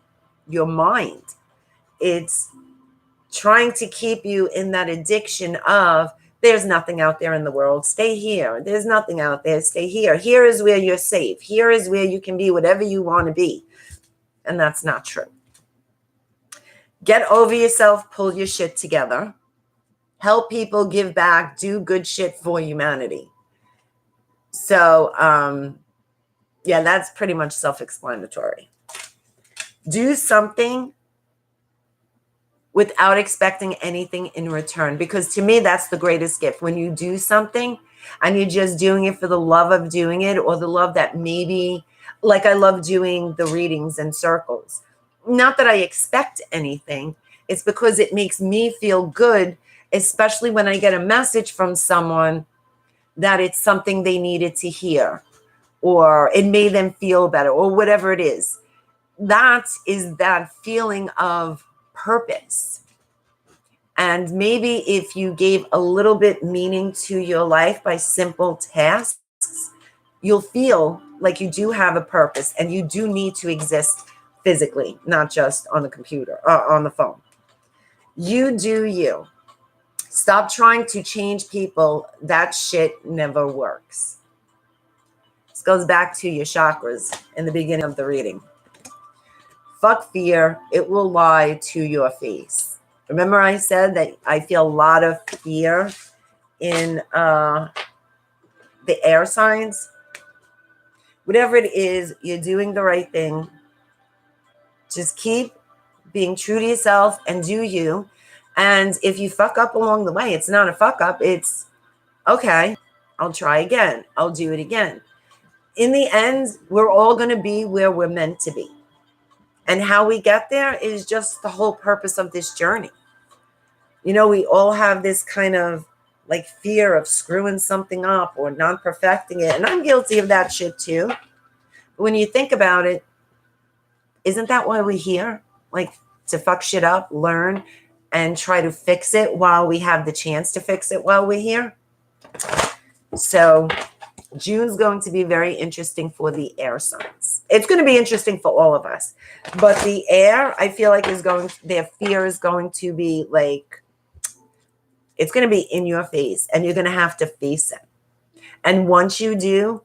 your mind. It's trying to keep you in that addiction of there's nothing out there in the world. Stay here. There's nothing out there. Stay here. Here is where you're safe. Here is where you can be whatever you want to be. And that's not true. Get over yourself. Pull your shit together. Help people, give back, do good shit for humanity. So, yeah, that's pretty much self-explanatory. Do something without expecting anything in return. Because to me, that's the greatest gift. When you do something and you're just doing it for the love of doing it, or the love that maybe, like I love doing the readings and circles. Not that I expect anything. It's because it makes me feel good, especially when I get a message from someone that it's something they needed to hear, or it made them feel better, or whatever it is. That is that feeling of purpose. And maybe if you gave a little bit meaning to your life by simple tasks, you'll feel like you do have a purpose and you do need to exist physically, not just on the computer or on the phone. You do you. Stop trying to change people. That shit never works. This goes back to your chakras in the beginning of the reading. Fuck fear. It will lie to your face. Remember I said that I feel a lot of fear in the air signs? Whatever it is, you're doing the right thing. Just keep being true to yourself and do you. And if you fuck up along the way, it's not a fuck up. It's, okay, I'll try again. I'll do it again. In the end, we're all going to be where we're meant to be. And how we get there is just the whole purpose of this journey. You know, we all have this kind of like fear of screwing something up or not perfecting it. And I'm guilty of that shit too. But when you think about it, isn't that why we're here? Like to fuck shit up, learn, and try to fix it while we have the chance to fix it while we're here. So June's going to be very interesting for the air signs. It's going to be interesting for all of us. But the air, I feel like their fear is going to be like, it's going to be in your face and you're going to have to face it. And once you do,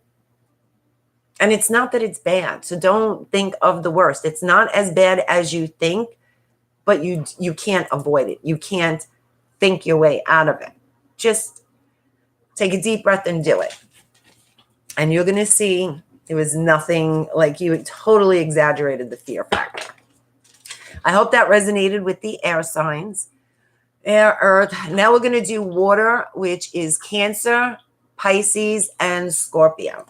and it's not that it's bad, so don't think of the worst. It's not as bad as you think, but you can't avoid it. You can't think your way out of it. Just take a deep breath and do it. And you're going to see it was nothing, like you had totally exaggerated the fear factor. I hope that resonated with the air signs. Air, earth. Now we're going to do water, which is Cancer, Pisces, and Scorpio.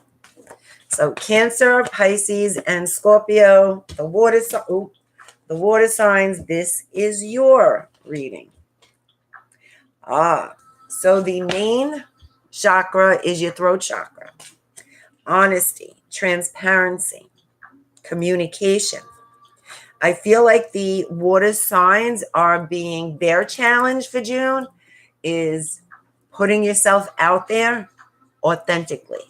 So Cancer, Pisces, and Scorpio, the water signs, this is your reading. So the main chakra is your throat chakra. Honesty, transparency, communication. I feel like the water signs are being, their challenge for June is putting yourself out there authentically.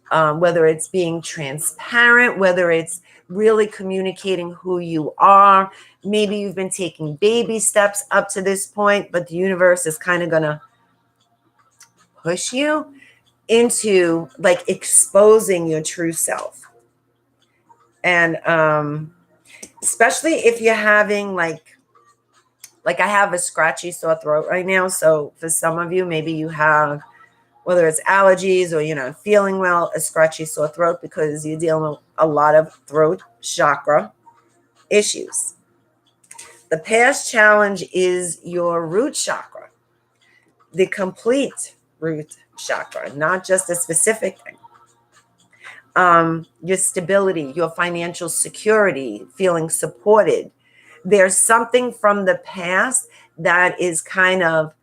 Whether it's being transparent, whether it's really communicating who you are. Maybe you've been taking baby steps up to this point, but the universe is kind of going to push you into like exposing your true self. And especially if you're having like I have a scratchy sore throat right now. So for some of you, maybe you have, whether it's allergies or, you know, feeling well, a scratchy sore throat because you're dealing with a lot of throat chakra issues. The past challenge is your root chakra, the complete root chakra, not just a specific thing. Your stability, your financial security, feeling supported, there's something from the past that is kind of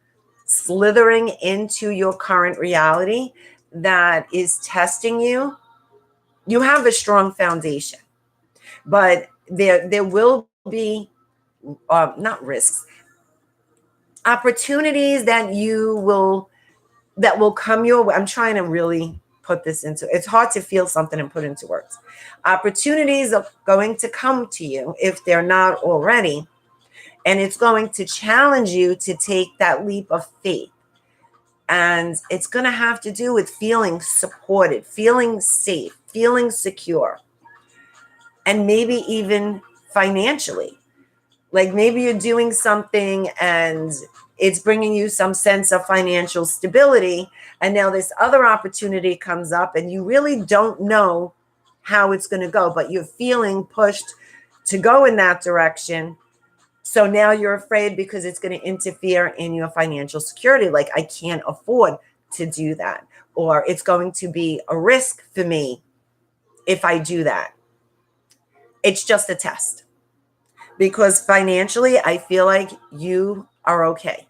slithering into your current reality that is testing you. You have a strong foundation, but there will be not risks, opportunities that will come your way. I'm trying to really put this into, it's hard to feel something and put into words. Opportunities are going to come to you if they're not already, and it's going to challenge you to take that leap of faith. And it's going to have to do with feeling supported, feeling safe, feeling secure, and maybe even financially. Like maybe you're doing something and it's bringing you some sense of financial stability. And now this other opportunity comes up and you really don't know how it's going to go, but you're feeling pushed to go in that direction. So now you're afraid because it's going to interfere in your financial security. Like, I can't afford to do that, or it's going to be a risk for me if I do that. It's just a test, because financially, I feel like you are okay.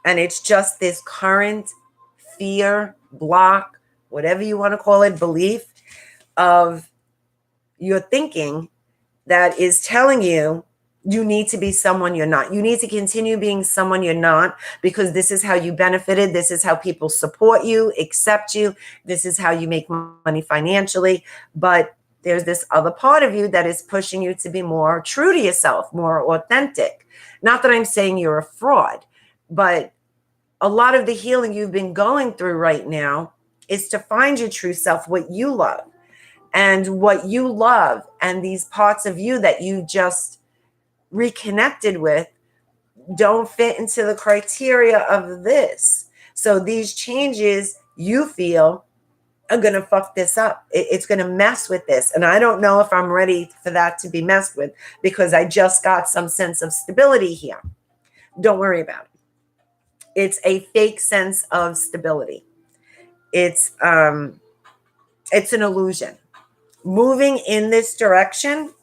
And it's just this current fear, block, whatever you want to call it, belief of your thinking that is telling you you need to be someone you're not. You need to continue being someone you're not, because this is how you benefited. This is how people support you, accept you. This is how you make money financially. But there's this other part of you that is pushing you to be more true to yourself, more authentic. Not that I'm saying you're a fraud, but a lot of the healing you've been going through right now is to find your true self, what you love. And what you love and these parts of you that you just reconnected with don't fit into the criteria of this. So these changes you feel are going to fuck this up. It's going to mess with this. And I don't know if I'm ready for that to be messed with, because I just got some sense of stability here. Don't worry about it. It's a fake sense of stability. It's an illusion. Moving in this direction,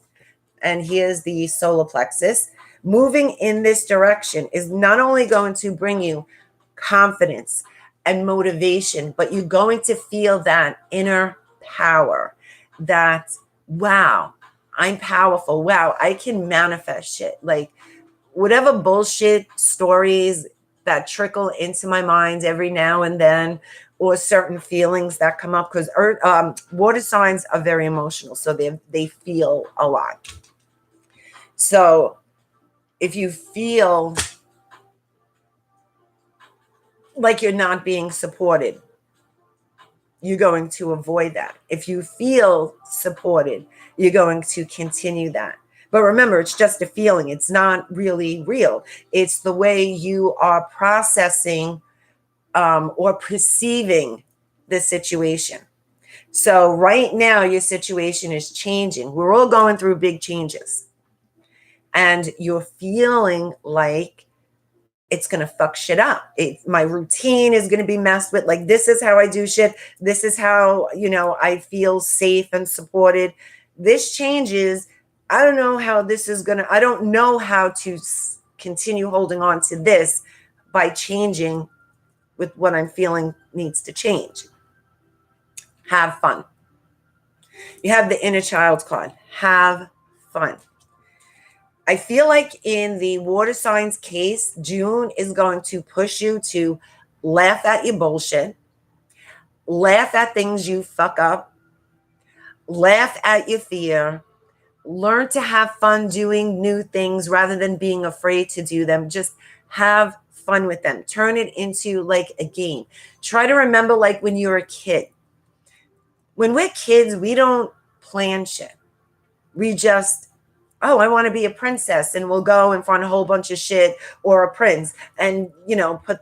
and here's the solar plexus, moving in this direction is not only going to bring you confidence and motivation, but you're going to feel that inner power that, wow, I'm powerful. Wow, I can manifest shit. Like, whatever bullshit stories that trickle into my mind every now and then, or certain feelings that come up, because water signs are very emotional, so they feel a lot. So if you feel like you're not being supported, you're going to avoid that. If you feel supported, you're going to continue that. But remember, it's just a feeling. It's not really real. It's the way you are processing or perceiving the situation. So right now, your situation is changing. We're all going through big changes. And you're feeling like it's going to fuck shit up. My routine is going to be messed with. Like, this is how I do shit. This is how, I feel safe and supported. This changes. I don't know how this is going to, I don't know how to continue holding on to this by changing with what I'm feeling needs to change. Have fun. You have the inner child card. Have fun. I feel like in the water signs case, June is going to push you to laugh at your bullshit, laugh at things you fuck up, laugh at your fear, learn to have fun doing new things rather than being afraid to do them. Just have fun with them. Turn it into like a game. Try to remember, like when you were a kid. When we're kids, we don't plan shit. We just, oh, I want to be a princess, and we'll go and find a whole bunch of shit, or a prince, and, put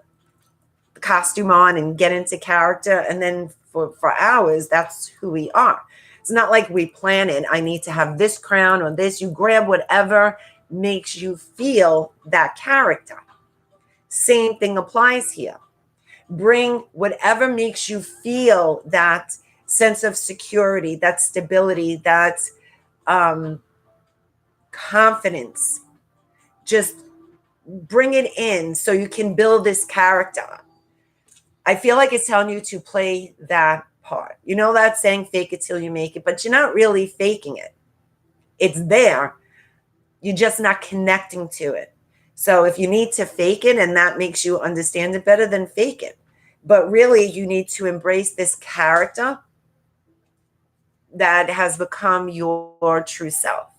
the costume on and get into character. And then for hours, that's who we are. It's not like we plan it. I need to have this crown or this. You grab whatever makes you feel that character. Same thing applies here. Bring whatever makes you feel that sense of security, that stability, that confidence. Just bring it in so you can build this character. I feel like it's telling you to play that part. You know that saying, fake it till you make it, but you're not really faking it. It's there. You're just not connecting to it. So if you need to fake it and that makes you understand it better, then fake it. But really, you need to embrace this character that has become your true self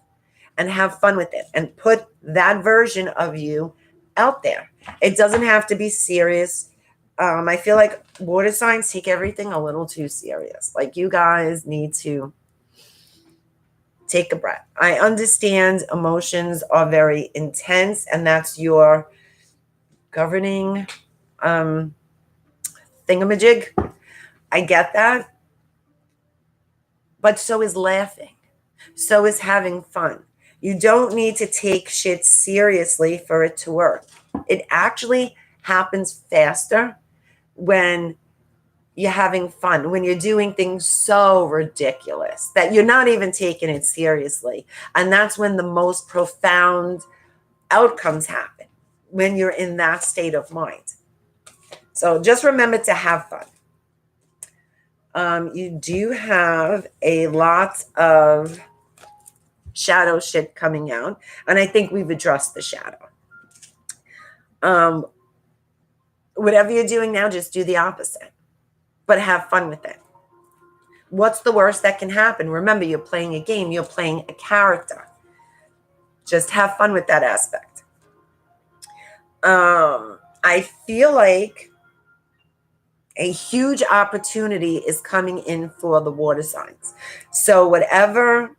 and have fun with it and put that version of you out there. It doesn't have to be serious. I feel like water signs take everything a little too serious. Like, you guys need to take a breath. I understand emotions are very intense, and that's your governing thingamajig. I get that. But so is laughing. So is having fun. You don't need to take shit seriously for it to work. It actually happens faster when you're having fun, when you're doing things so ridiculous that you're not even taking it seriously. And that's when the most profound outcomes happen, when you're in that state of mind. So just remember to have fun. You do have a lot of shadow shit coming out, and I think we've addressed the shadow. Whatever you're doing now, just do the opposite, but have fun with it. What's the worst that can happen? Remember, you're playing a game. You're playing a character. Just have fun with that aspect. I feel like a huge opportunity is coming in for the water signs. So whatever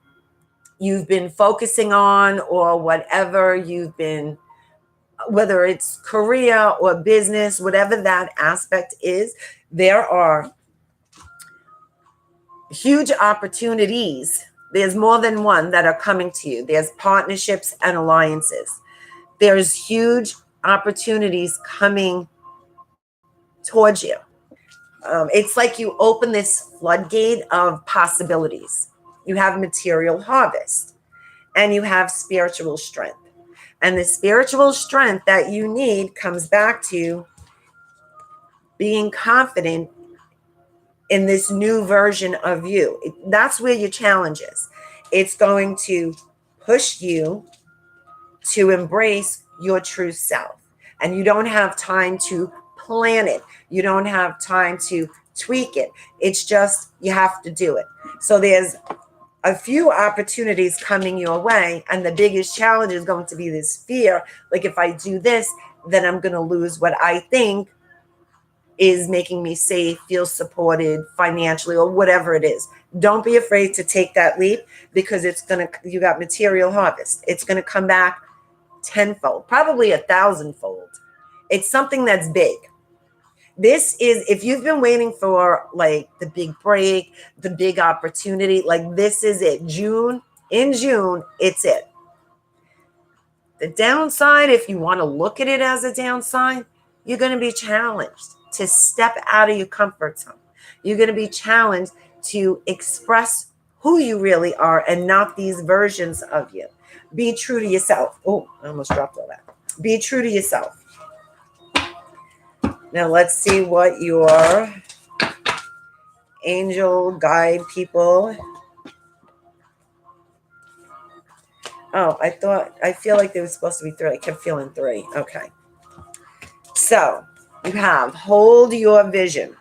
you've been focusing on, or whatever you've been, whether it's career or business, whatever that aspect is, there are huge opportunities. There's more than one that are coming to you. There's partnerships and alliances. There's huge opportunities coming towards you. It's like you open this floodgate of possibilities. You have material harvest, and you have spiritual strength. And the spiritual strength that you need comes back to being confident in this new version of you. That's where your challenge is. It's going to push you to embrace your true self. And you don't have time to plan it. You don't have time to tweak it. It's just, you have to do it. So there's a few opportunities coming your way, and the biggest challenge is going to be this fear. Like, if I do this, then I'm going to lose what I think is making me safe, feel supported financially, or whatever it is. Don't be afraid to take that leap, because you got material harvest. It's going to come back tenfold, probably 1,000-fold. It's something that's big. This is, if you've been waiting for like the big break, the big opportunity, like, this is it. In June, it's it. The downside, if you want to look at it as a downside, you're going to be challenged to step out of your comfort zone. You're going to be challenged to express who you really are and not these versions of you. Be true to yourself. Oh, I almost dropped all that. Be true to yourself. Now let's see what your angel guide people. Oh, I feel like there was supposed to be 3. I kept feeling 3. Okay. So you have hold your vision,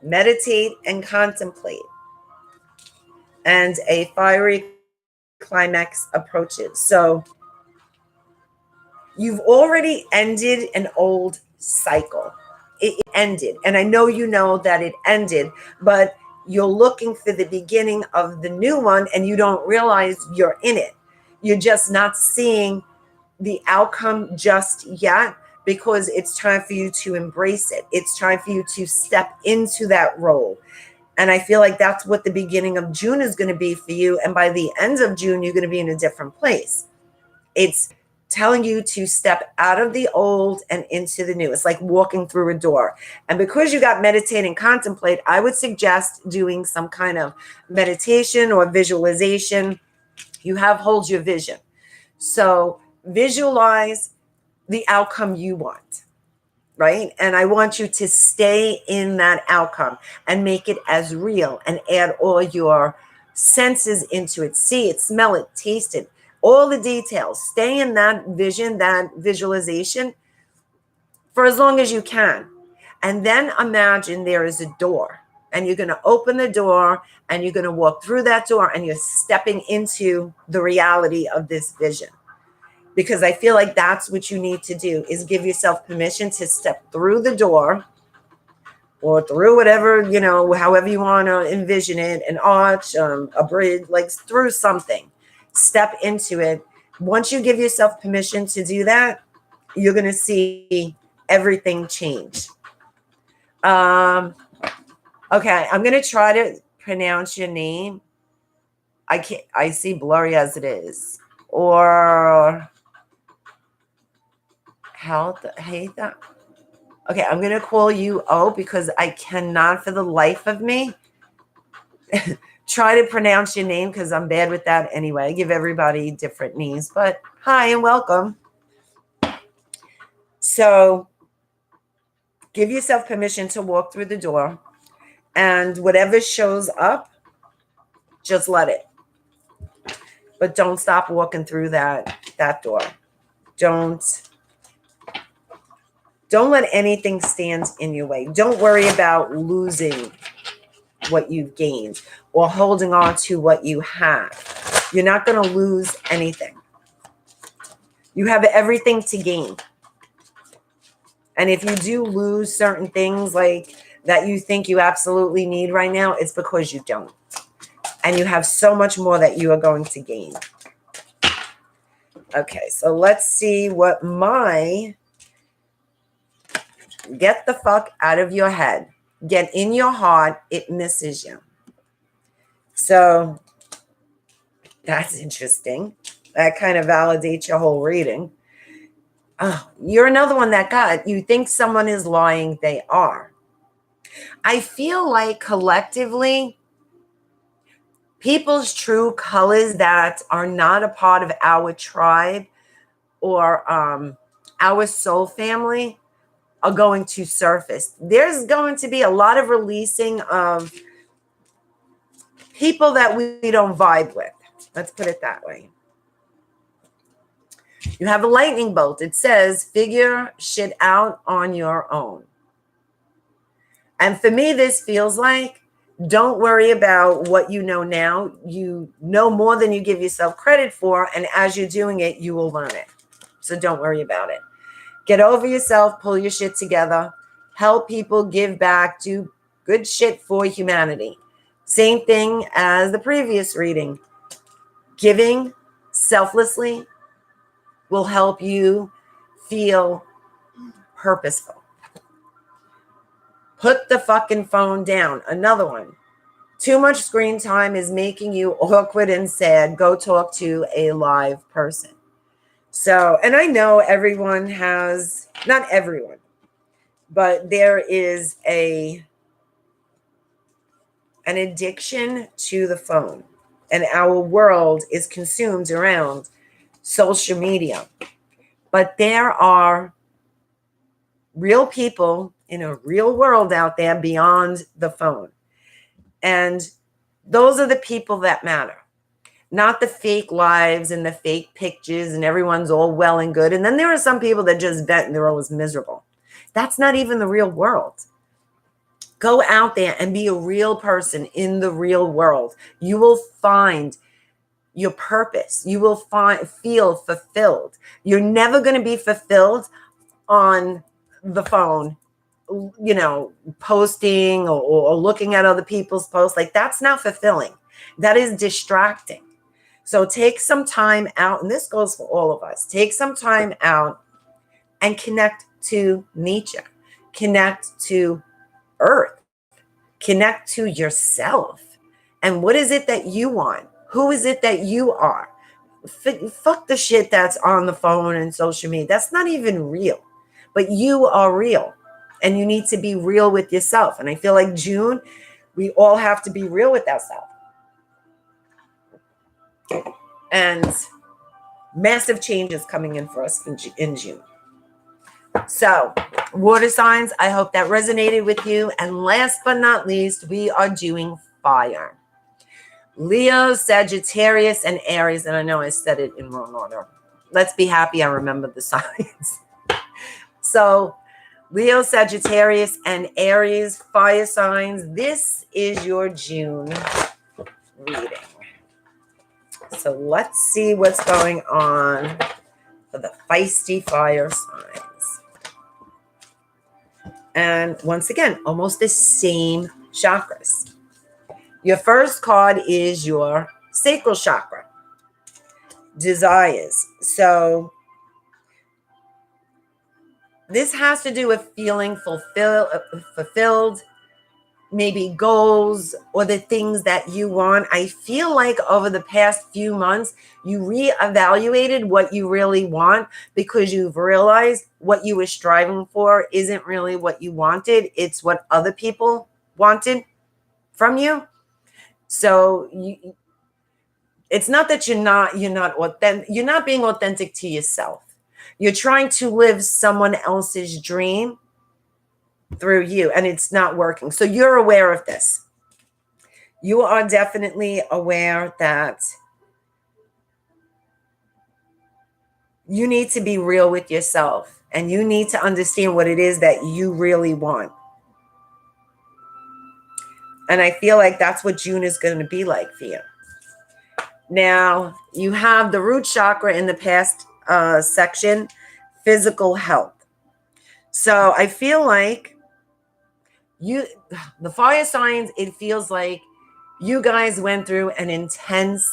meditate and contemplate, and a fiery climax approaches. So you've already ended an old cycle. It ended. And I know you know that it ended, but you're looking for the beginning of the new one, and you don't realize you're in it. You're just not seeing the outcome just yet, because it's time for you to embrace it. It's time for you to step into that role. And I feel like that's what the beginning of June is going to be for you. And by the end of June, you're going to be in a different place. It's telling you to step out of the old and into the new. It's like walking through a door. And because you got meditate and contemplate, I would suggest doing some kind of meditation or visualization You have hold your vision. So visualize the outcome you want, right? And I want you to stay in that outcome and make it as real and add all your senses into it. See it, smell it, taste it, all the details. Stay in that vision, that visualization for as long as you can. And then imagine there is a door and you're going to open the door and you're going to walk through that door and you're stepping into the reality of this vision. Because I feel like that's what you need to do, is give yourself permission to step through the door or through whatever, however you want to envision it, an arch, a bridge, like through something. Step into it. Once you give yourself permission to do that, you're going to see everything change. Okay, I'm going to try to pronounce your name. I see blurry as it is. Or health, hate that. Okay, I'm going to call you O because I cannot for the life of me try to pronounce your name because I'm bad with that anyway. I give everybody different names, but hi and welcome. So give yourself permission to walk through the door, and whatever shows up, just let it. But don't stop walking through that door. Don't let anything stand in your way. Don't worry about losing what you've gained or holding on to what you have. You're not going to lose anything. You have everything to gain. And if you do lose certain things like that you think you absolutely need right now, it's because you don't. And you have so much more that you are going to gain. Okay, so let's see what get the fuck out of your head. Get in your heart. It misses you. So that's interesting. That kind of validates your whole reading. Oh, you're another one that got, you think someone is lying. They are. I feel like collectively, people's true colors that are not a part of our tribe or our soul family are going to surface. There's going to be a lot of releasing of people that we don't vibe with. Let's put it that way. You have a lightning bolt. It says, figure shit out on your own. And for me, this feels like, don't worry about what you know now. You know more than you give yourself credit for. And as you're doing it, you will learn it. So don't worry about it. Get over yourself, pull your shit together, help people, give back, do good shit for humanity. Same thing as the previous reading. Giving selflessly will help you feel purposeful. Put the fucking phone down. Another one. Too much screen time is making you awkward and sad. Go talk to a live person. So, and I know everyone has, not everyone, but there is an addiction to the phone. And our world is consumed around social media. But there are real people in a real world out there beyond the phone. And those are the people that matter. Not the fake lives and the fake pictures and everyone's all well and good. And then there are some people that just vent and they're always miserable. That's not even the real world. Go out there and be a real person in the real world. You will find your purpose. You will feel fulfilled. You're never going to be fulfilled on the phone, posting or looking at other people's posts. Like, that's not fulfilling. That is distracting. So take some time out, and this goes for all of us. Take some time out and connect to nature, connect to earth, connect to yourself. And what is it that you want? Who is it that you are? Fuck the shit that's on the phone and social media. That's not even real, but you are real, and you need to be real with yourself. And I feel like June, we all have to be real with ourselves. And massive changes coming in for us in June. So, water signs, I hope that resonated with you. And last but not least, we are doing fire. Leo, Sagittarius, and Aries. And I know I said it in wrong order. Let's be happy I remember the signs. So, Leo, Sagittarius, and Aries, fire signs. This is your June reading. So let's see what's going on for the feisty fire signs. And once again, almost the same chakras. Your first card is your sacral chakra, desires. So this has to do with feeling fulfilled, maybe goals or the things that you want. I feel like over the past few months, you reevaluated what you really want because you've realized what you were striving for isn't really what you wanted. It's what other people wanted from you. So it's not that you're not being authentic to yourself. You're trying to live someone else's dream through you, and it's not working. So you're aware of this. You are definitely aware that you need to be real with yourself, and you need to understand what it is that you really want. And I feel like that's what June is going to be like for you. Now, you have the root chakra in the past section, physical health. So I feel like the fire signs, it feels like you guys went through an intense,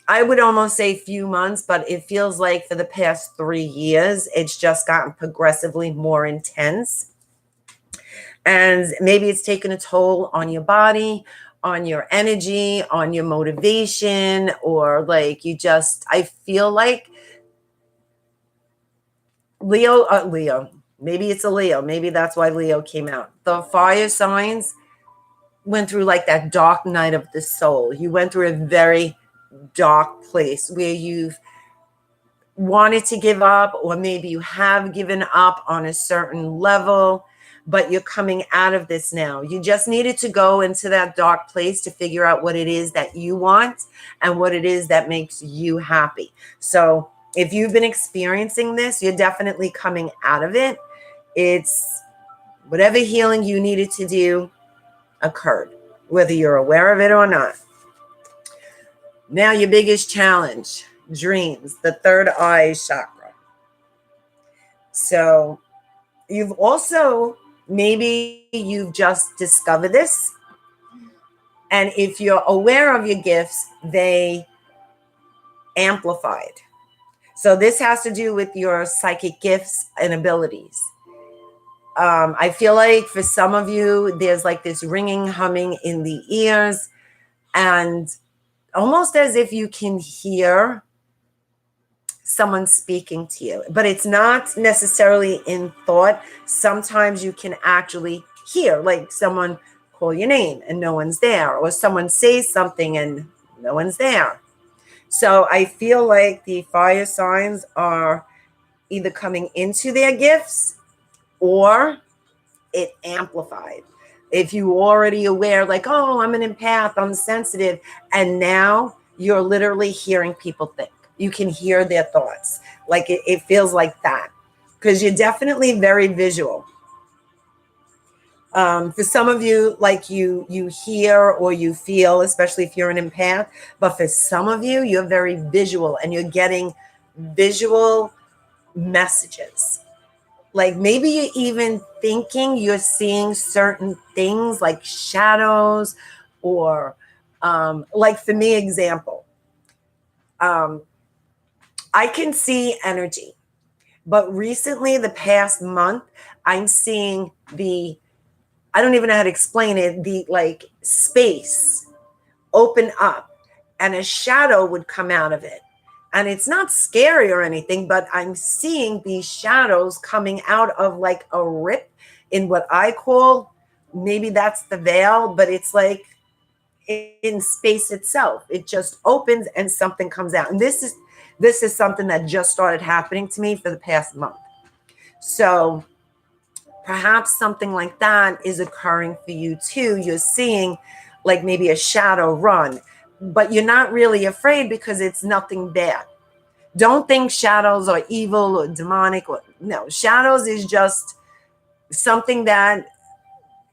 I would almost say few months, but it feels like for the past 3 years, it's just gotten progressively more intense. And maybe it's taken a toll on your body, on your energy, on your motivation, or like I feel like Leo, maybe it's a Leo. Maybe that's why Leo came out. The fire signs went through like that dark night of the soul. You went through a very dark place where you've wanted to give up, or maybe you have given up on a certain level, but you're coming out of this now. You just needed to go into that dark place to figure out what it is that you want and what it is that makes you happy. So if you've been experiencing this, you're definitely coming out of it. It's whatever healing you needed to do occurred, whether you're aware of it or not. Now, your biggest challenge, dreams, the third eye chakra. So maybe you've just discovered this. And if you're aware of your gifts, they amplified. So this has to do with your psychic gifts and abilities. I feel like for some of you, there's like this ringing, humming in the ears, and almost as if you can hear someone speaking to you, but it's not necessarily in thought. Sometimes you can actually hear like someone call your name and no one's there, or someone says something and no one's there. So I feel like the fire signs are either coming into their gifts or it amplified. If you already aware, like, oh, I'm an empath, I'm sensitive, and now you're literally hearing people think. You can hear their thoughts. Like it feels like that because you're definitely very visual. For some of you, like you hear or you feel, especially if you're an empath, but for some of you, you're very visual and you're getting visual messages. Like maybe you're even thinking you're seeing certain things like shadows or like for me, example, I can see energy, but recently the past month, I'm seeing I don't even know how to explain it, the like space open up and a shadow would come out of it. And it's not scary or anything, but I'm seeing these shadows coming out of like a rip in what I call, maybe that's the veil, but it's like, in space itself. It just opens and something comes out. And this is something that just started happening to me for the past month. So perhaps something like that is occurring for you too. You're seeing like maybe a shadow run, but you're not really afraid because it's nothing bad. Don't think shadows are evil or demonic. No, shadows is just something that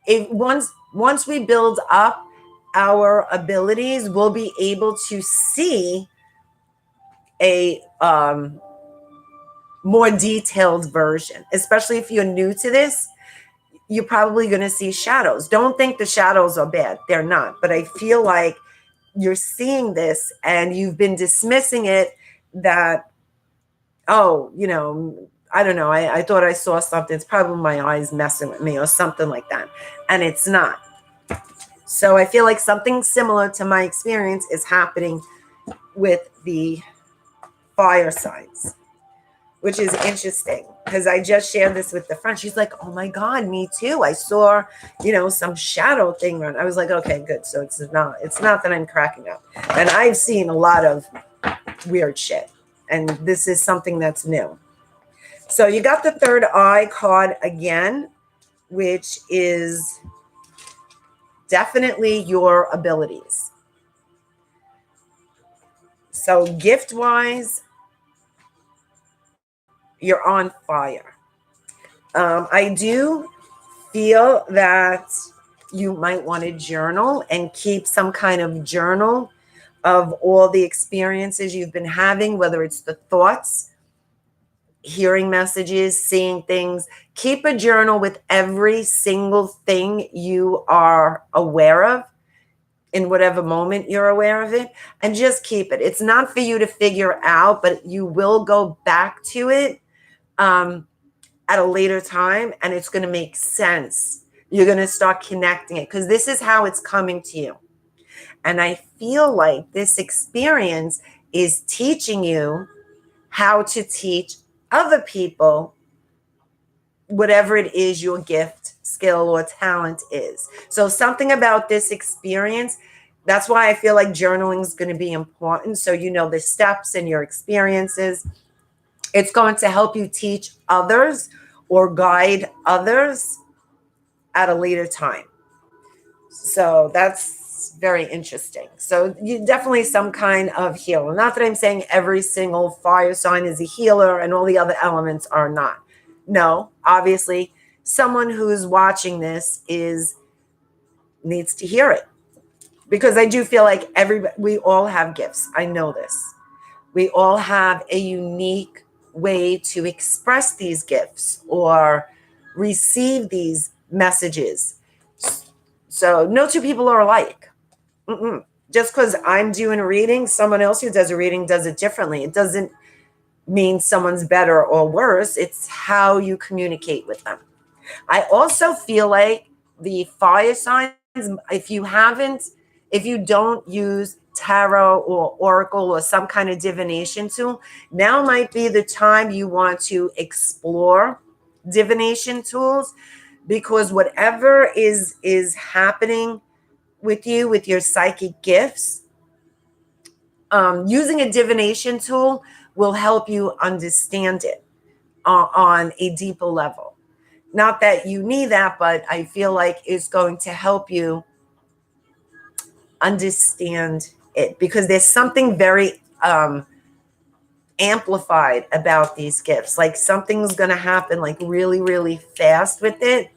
once we build up our abilities, we'll be able to see a more detailed version. Especially if you're new to this, you're probably going to see shadows. Don't think the shadows are bad. They're not. But I feel like you're seeing this and you've been dismissing it that, oh, I don't know. I thought I saw something. It's probably my eyes messing with me or something like that. And it's not. So I feel like something similar to my experience is happening with the fire signs, which is interesting because I just shared this with the friend. She's like, oh my God, me too. I saw, some shadow thing run. I was like, okay, good. So it's not that I'm cracking up. And I've seen a lot of weird shit. And this is something that's new. So you got the third eye card again, which is definitely your abilities. So gift-wise, you're on fire. I do feel that you might want to journal and keep some kind of journal of all the experiences you've been having, whether it's the thoughts, hearing messages, seeing things. Keep a journal with every single thing you are aware of in whatever moment you're aware of it, and just keep it. It's not for you to figure out, but you will go back to it at a later time, and it's going to make sense. You're going to start connecting it because this is how it's coming to you. And I feel like this experience is teaching you how to teach other people whatever it is your gift, skill, or talent is. So something about this experience, that's why I feel like journaling is going to be important. So you know the steps and your experiences. It's going to help you teach others or guide others at a later time. So that's very interesting. So you definitely some kind of healer. Not that I'm saying every single fire sign is a healer and all the other elements are not. No, obviously, someone who's watching this needs to hear it. Because I do feel like we all have gifts. I know this. We all have a unique way to express these gifts or receive these messages. So no two people are alike. Just because I'm doing a reading, someone else who does a reading does it differently. It doesn't mean someone's better or worse. It's how you communicate with them. I also feel like the fire signs, if you don't use tarot or oracle or some kind of divination tool, now might be the time you want to explore divination tools, because whatever is happening with you, with your psychic gifts, using a divination tool will help you understand it on a deeper level. Not that you need that, but I feel like it's going to help you understand it, because there's something very amplified about these gifts. Like something's going to happen like really, really fast with it.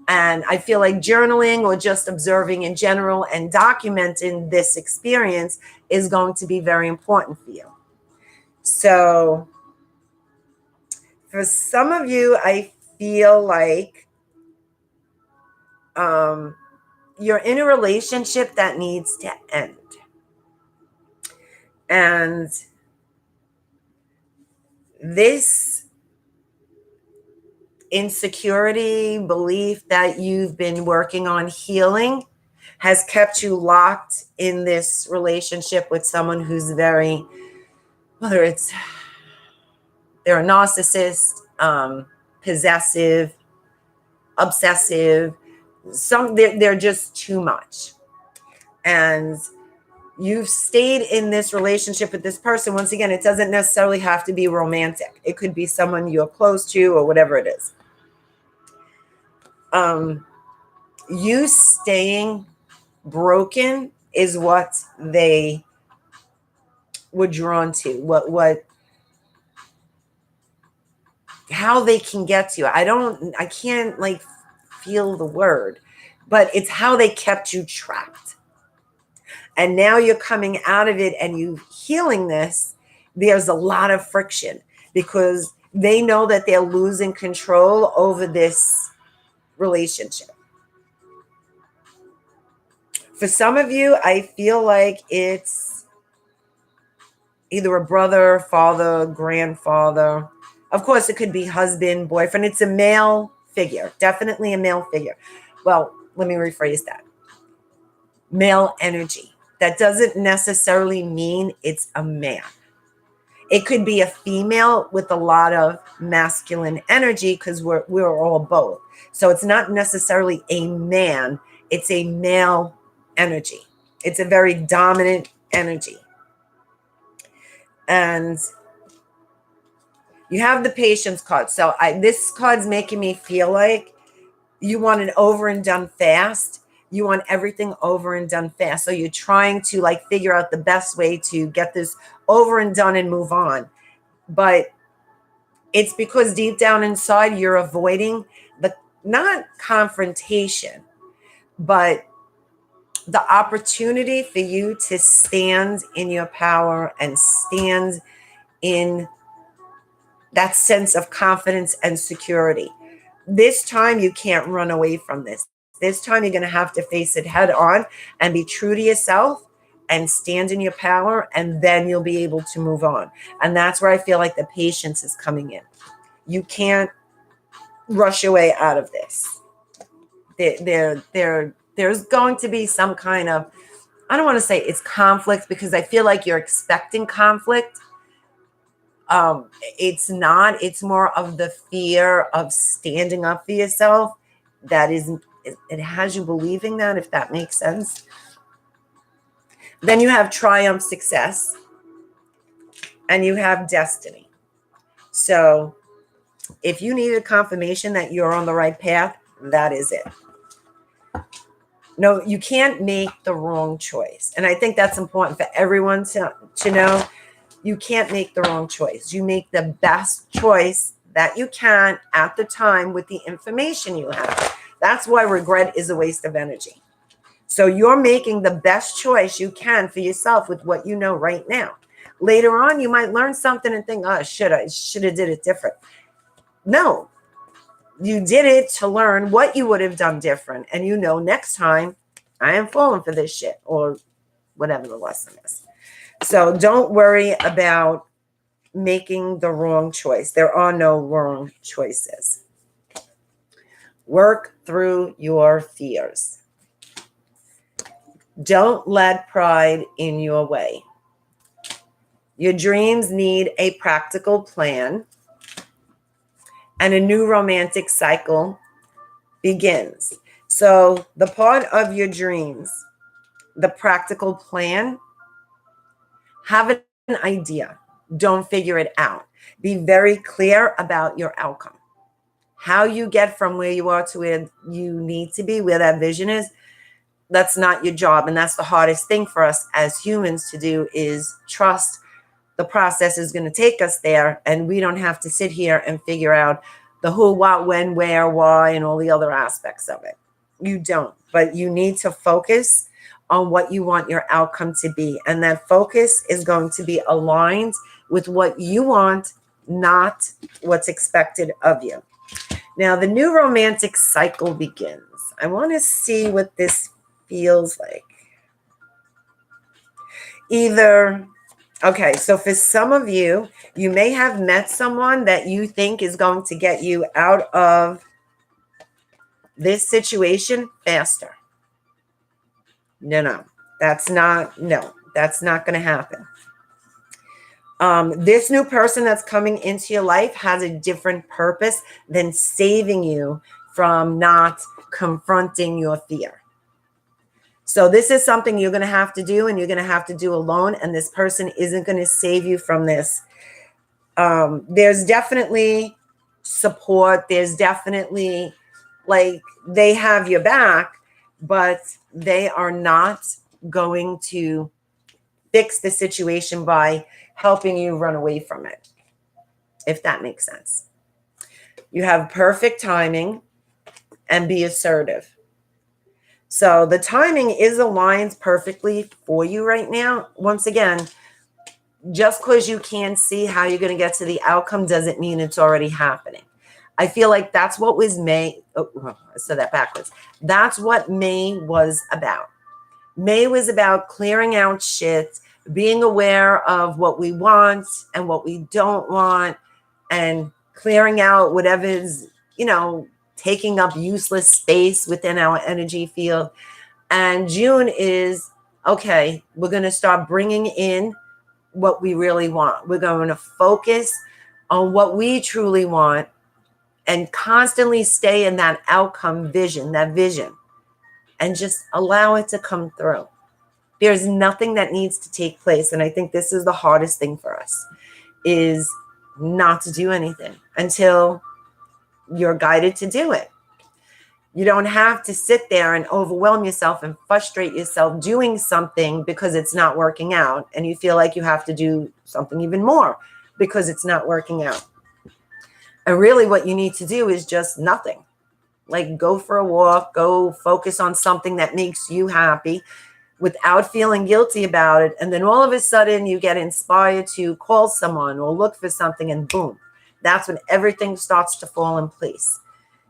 And I feel like journaling or just observing in general and documenting this experience is going to be very important for you. So for some of you, I feel like you're in a relationship that needs to end. And this insecurity, belief that you've been working on healing has kept you locked in this relationship with someone who's very, whether it's they're a narcissist, possessive, obsessive, they're just too much. and you've stayed in this relationship with this person. Once again, it doesn't necessarily have to be romantic. It could be someone you're close to or whatever it is. You staying broken is what they were drawn to, how they can get to you. I can't like feel the word, but it's how they kept you trapped. And now you're coming out of it and you healing this. There's a lot of friction because they know that they're losing control over this relationship. For some of you, I feel like it's either a brother, father, grandfather. Of course, it could be husband, boyfriend. It's a male figure, definitely a male figure. Well, let me rephrase that. Male energy. That doesn't necessarily mean it's a man. It could be a female with a lot of masculine energy because we're all both. So it's not necessarily a man. It's a male energy. It's a very dominant energy. And you have the patience card. So this card's making me feel like you want it over and done fast. You want everything over and done fast. So you're trying to like figure out the best way to get this over and done and move on. But it's because deep down inside, you're avoiding the, not confrontation, but the opportunity for you to stand in your power and stand in that sense of confidence and security. This time you can't run away from this. This time you're going to have to face it head on and be true to yourself and stand in your power, and then you'll be able to move on. And that's where I feel like the patience is coming in. You can't rush your way out of this. There's going to be some kind of, I don't want to say it's conflict because I feel like you're expecting conflict. It's not. It's more of the fear of standing up for yourself. That is, it has you believing that, if that makes sense. Then you have triumph, success, and you have destiny. So if you needed confirmation that you're on the right path, that is it. No, you can't make the wrong choice. And I think that's important for everyone to know. You can't make the wrong choice. You make the best choice that you can at the time with the information you have. That's why regret is a waste of energy. So you're making the best choice you can for yourself with what you know right now. Later on, you might learn something and think, oh, I should have did it different. No, you did it to learn what you would have done different. And you know, next time I am falling for this shit or whatever the lesson is. So don't worry about making the wrong choice. There are no wrong choices. Work through your fears. Don't let pride in your way. Your dreams need a practical plan, and a new romantic cycle begins. So the part of your dreams, the practical plan, have an idea. Don't figure it out. Be very clear about your outcome. How you get from where you are to where you need to be, where that vision is, that's not your job. And that's the hardest thing for us as humans to do, is trust the process is going to take us there. And we don't have to sit here and figure out the who, what, when, where, why, and all the other aspects of it. You don't. But you need to focus on what you want your outcome to be. And that focus is going to be aligned with what you want, not what's expected of you. Now, the new romantic cycle begins. I want to see what this feels like. Okay, so for some of you, you may have met someone that you think is going to get you out of this situation faster. No, that's not going to happen. This new person that's coming into your life has a different purpose than saving you from not confronting your fear. So this is something you're going to have to do, and you're going to have to do alone. And this person isn't going to save you from this. There's definitely support. There's definitely, like, they have your back, but they are not going to fix the situation by helping you run away from it, if that makes sense. You have perfect timing, and be assertive. So the timing is aligned perfectly for you right now. Once again, just because you can't see how you're going to get to the outcome doesn't mean it's already happening. I feel like that's what was May. Oh, I said that backwards. That's what May was about. May was about clearing out shit, being aware of what we want and what we don't want, and clearing out whatever is, taking up useless space within our energy field. And June is, okay, we're going to start bringing in what we really want. We're going to focus on what we truly want and constantly stay in that outcome vision, and just allow it to come through. There's nothing that needs to take place. And I think this is the hardest thing for us, is not to do anything until you're guided to do it. You don't have to sit there and overwhelm yourself and frustrate yourself doing something because it's not working out, and you feel like you have to do something even more because it's not working out. And really what you need to do is just nothing. Like, go for a walk, go focus on something that makes you happy without feeling guilty about it. And then all of a sudden you get inspired to call someone or look for something, and boom, that's when everything starts to fall in place.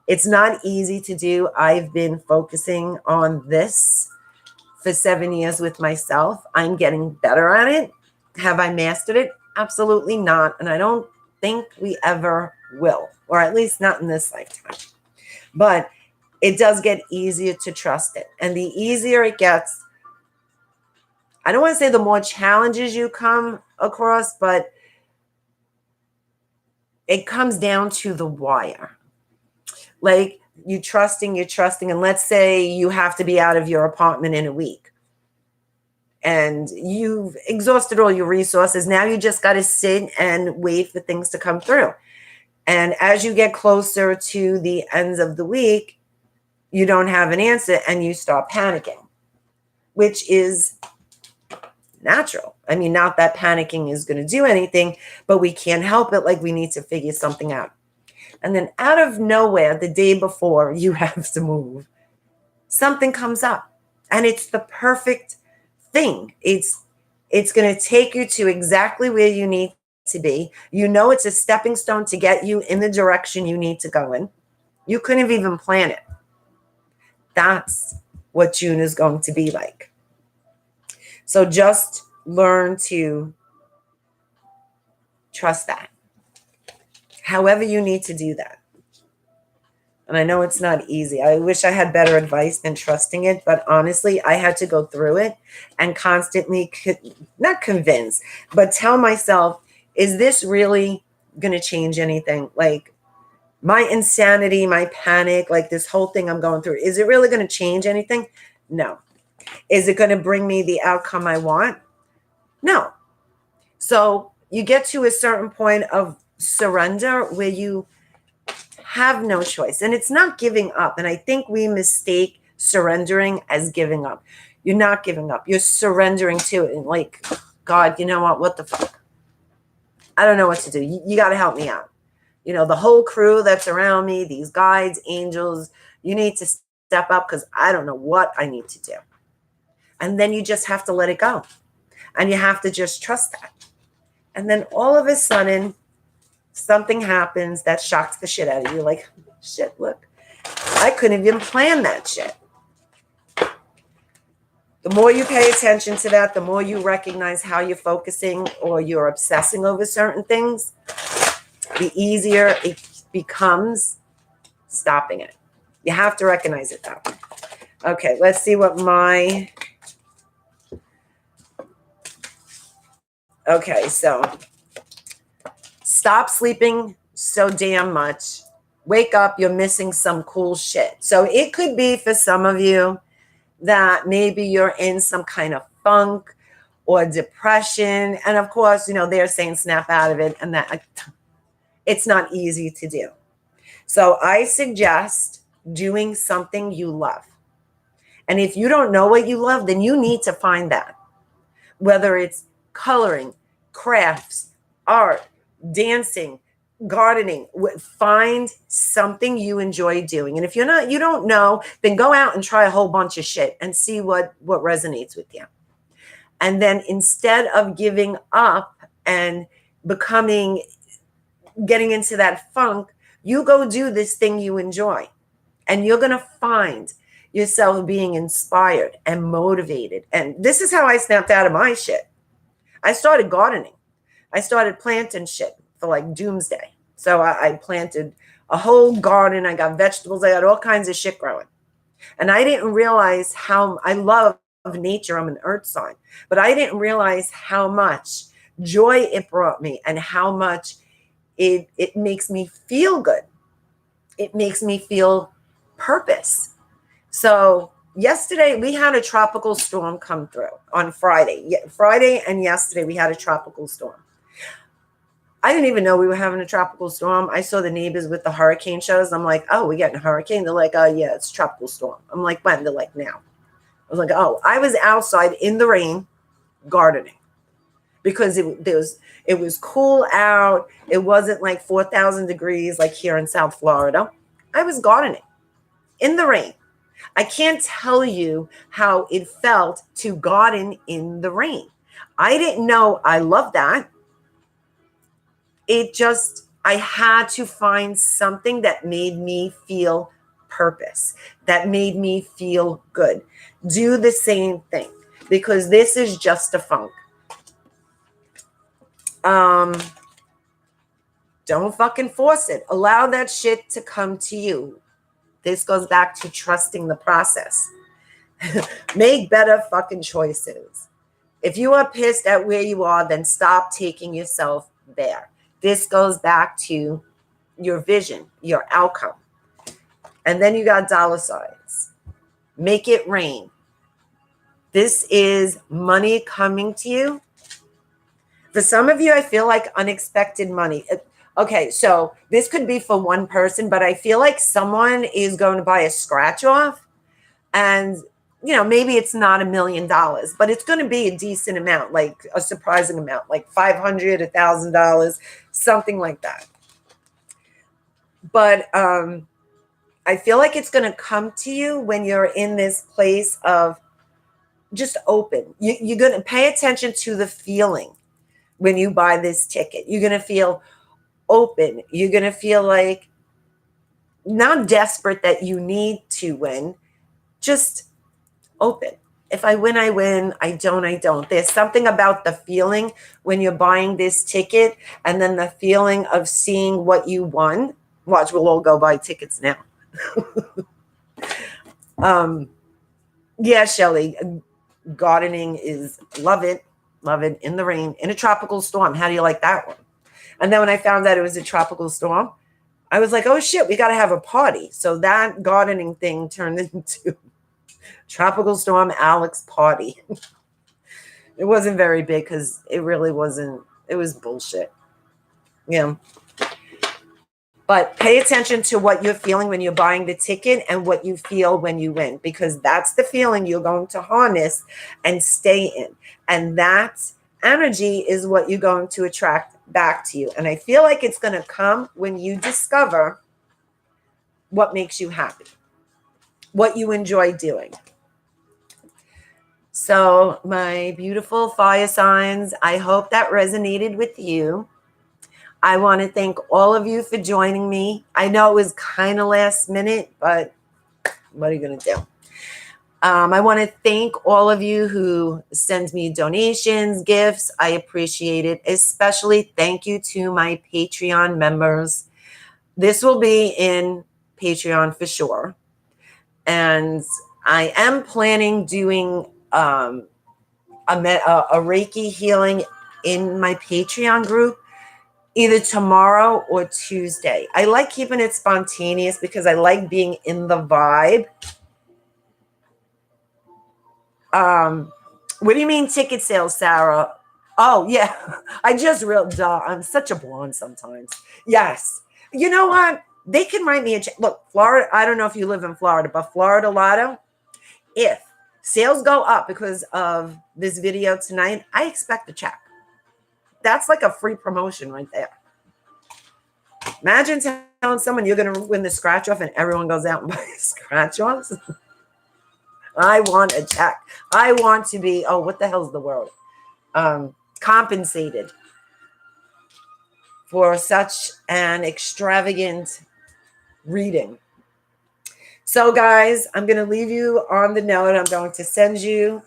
It's not easy to do. I've been focusing on this for 7 years with myself. I'm getting better at it. Have I mastered it? Absolutely not. And I don't think we ever will, or at least not in this lifetime. But it does get easier to trust it. And the easier it gets, I don't want to say the more challenges you come across, but it comes down to the wire. Like, you're trusting, and let's say you have to be out of your apartment in a week and you've exhausted all your resources. Now you just got to sit and wait for things to come through. And as you get closer to the ends of the week, you don't have an answer and you start panicking, which is natural. I mean, not that panicking is going to do anything, but we can't help it. Like, we need to figure something out. And then out of nowhere, the day before you have to move, something comes up, and it's the perfect thing. It's going to take you to exactly where you need to be. It's a stepping stone to get you in the direction you need to go in. You couldn't have even planned it. That's what June is going to be like. So just learn to trust that. However you need to do that. And I know it's not easy. I wish I had better advice than trusting it, but honestly, I had to go through it and constantly, not convince, but tell myself, is this really going to change anything? Like, my insanity, my panic, like this whole thing I'm going through, is it really going to change anything? No. Is it going to bring me the outcome I want? No. So you get to a certain point of surrender where you have no choice, and it's not giving up. And I think we mistake surrendering as giving up. You're not giving up. You're surrendering to it. And like, God, you know what the fuck? I don't know what to do. You got to help me out. The whole crew that's around me, these guides, angels, you need to step up because I don't know what I need to do. And then you just have to let it go. And you have to just trust that. And then all of a sudden, something happens that shocks the shit out of you. Like, shit, look, I couldn't even plan that shit. The more you pay attention to that, the more you recognize how you're focusing or you're obsessing over certain things, the easier it becomes stopping it. You have to recognize it though. Okay, let's see what okay, so stop sleeping so damn much. Wake up, you're missing some cool shit. So it could be for some of you that maybe you're in some kind of funk or depression. And of course, they're saying snap out of it, and that it's not easy to do. So I suggest doing something you love. And if you don't know what you love, then you need to find that. Whether it's coloring, crafts, art, dancing, gardening, find something you enjoy doing. And if you don't know, then go out and try a whole bunch of shit and see what resonates with you. And then instead of giving up and getting into that funk, you go do this thing you enjoy. And you're going to find yourself being inspired and motivated. And this is how I snapped out of my shit. I started gardening. I started planting shit for like doomsday. So I planted a whole garden. I got vegetables. I got all kinds of shit growing. And I didn't realize how I love nature. I'm an earth sign. But I didn't realize how much joy it brought me and how much it makes me feel good. It makes me feel purpose. So yesterday we had a tropical storm come through on Friday. Friday and yesterday we had a tropical storm. I didn't even know we were having a tropical storm. I saw the neighbors with the hurricane shows. I'm like, oh, we're getting a hurricane. They're like, oh yeah, it's a tropical storm. I'm like, when? They're like, now. I was like, oh, I was outside in the rain gardening because it was cool out. It wasn't like 4,000 degrees like here in South Florida. I was gardening in the rain. I can't tell you how it felt to garden in the rain. I didn't know I loved that. I had to find something that made me feel purpose, that made me feel good. Do the same thing because this is just a funk. Don't fucking force it. Allow that shit to come to you. This goes back to trusting the process. Make better fucking choices. If you are pissed at where you are, then stop taking yourself there. This goes back to your vision, your outcome. And then you got dollar signs. Make it rain. This is money coming to you. For some of you, I feel like unexpected money. Okay, so this could be for one person, but I feel like someone is going to buy a scratch off. And, maybe it's not $1 million, but it's going to be a decent amount, like a surprising amount, like $500, $1,000, something like that. But I feel like it's going to come to you when you're in this place of just open. You're going to pay attention to the feeling when you buy this ticket. You're going to feel open. You're going to feel like not desperate that you need to win, just open. If I win, I win. I don't. There's something about the feeling when you're buying this ticket and then the feeling of seeing what you won. Watch, we'll all go buy tickets now. Yeah, Shelly, gardening is love it in the rain, in a tropical storm. How do you like that one? And then when I found out it was a tropical storm, I was like, oh shit, we got to have a party. So that gardening thing turned into Tropical Storm Alex party. It wasn't very big because it really wasn't, it was bullshit. Yeah. But pay attention to what you're feeling when you're buying the ticket and what you feel when you win, because that's the feeling you're going to harness and stay in. And that energy is what you're going to attract back to you. And I feel like it's going to come when you discover what makes you happy, what you enjoy doing. So my beautiful fire signs, I hope that resonated with you. I want to thank all of you for joining me. I know it was kind of last minute, but what are you going to do? I want to thank all of you who send me donations, gifts. I appreciate it. Especially thank you to my Patreon members. This will be in Patreon for sure. And I am planning doing a Reiki healing in my Patreon group either tomorrow or Tuesday. I like keeping it spontaneous because I like being in the vibe. What do you mean ticket sales, Sarah? Oh, yeah. I just real duh. I'm such a blonde sometimes. Yes. You know what? They can write me a check. Look, Florida, I don't know if you live in Florida, but Florida Lotto, if sales go up because of this video tonight, I expect a check. That's like a free promotion right there. Imagine telling someone you're going to win the scratch off and everyone goes out and buys scratch offs. I want a check. I want to be, oh, what the hell's the word? Compensated for such an extravagant reading. So, guys, I'm going to leave you on the note. I'm going to send you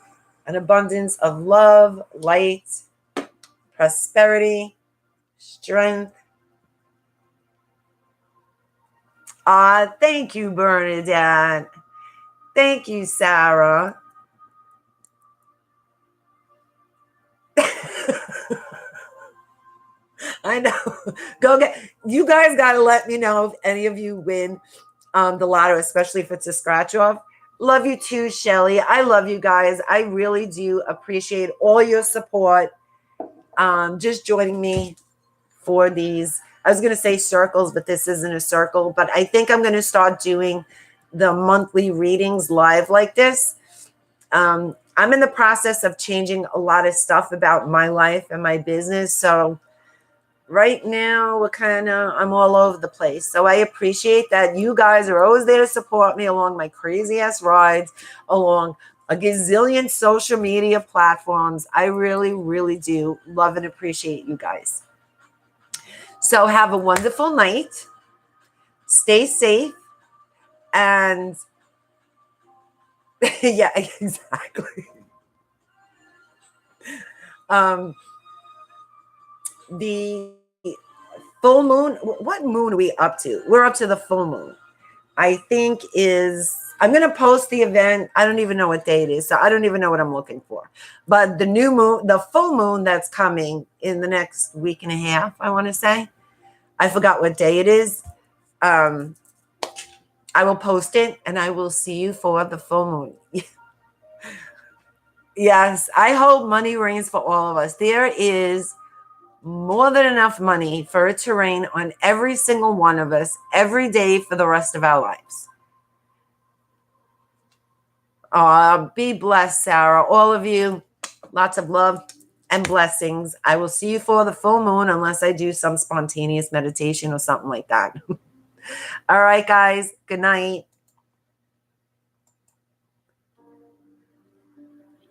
an abundance of love, light, prosperity, strength. Thank you, Bernadette. Thank you, Sarah. I know. Go get, you guys got to let me know if any of you win the lotto, especially if it's a scratch off. Love you too, Shelly. I love you guys. I really do appreciate all your support. Just joining me for these, I was going to say circles, but this isn't a circle. But I think I'm going to start doing the monthly readings live like this. I'm in the process of changing a lot of stuff about my life and my business. So right now, I'm all over the place. So I appreciate that you guys are always there to support me along my crazy ass rides, along a gazillion social media platforms. I really, really do love and appreciate you guys. So have a wonderful night. Stay safe. And yeah, exactly. The full moon, what moon are we up to? We're up to the full moon. I think I'm going to post the event. I don't even know what day it is. So I don't even know what I'm looking for. But the new moon, the full moon that's coming in the next week and a half, I want to say. I forgot what day it is. I will post it and I will see you for the full moon. Yes, I hope money reigns for all of us. There is more than enough money for it to rain on every single one of us every day for the rest of our lives. Be blessed, Sarah. All of you, lots of love and blessings. I will see you for the full moon unless I do some spontaneous meditation or something like that. All right, guys. Good night.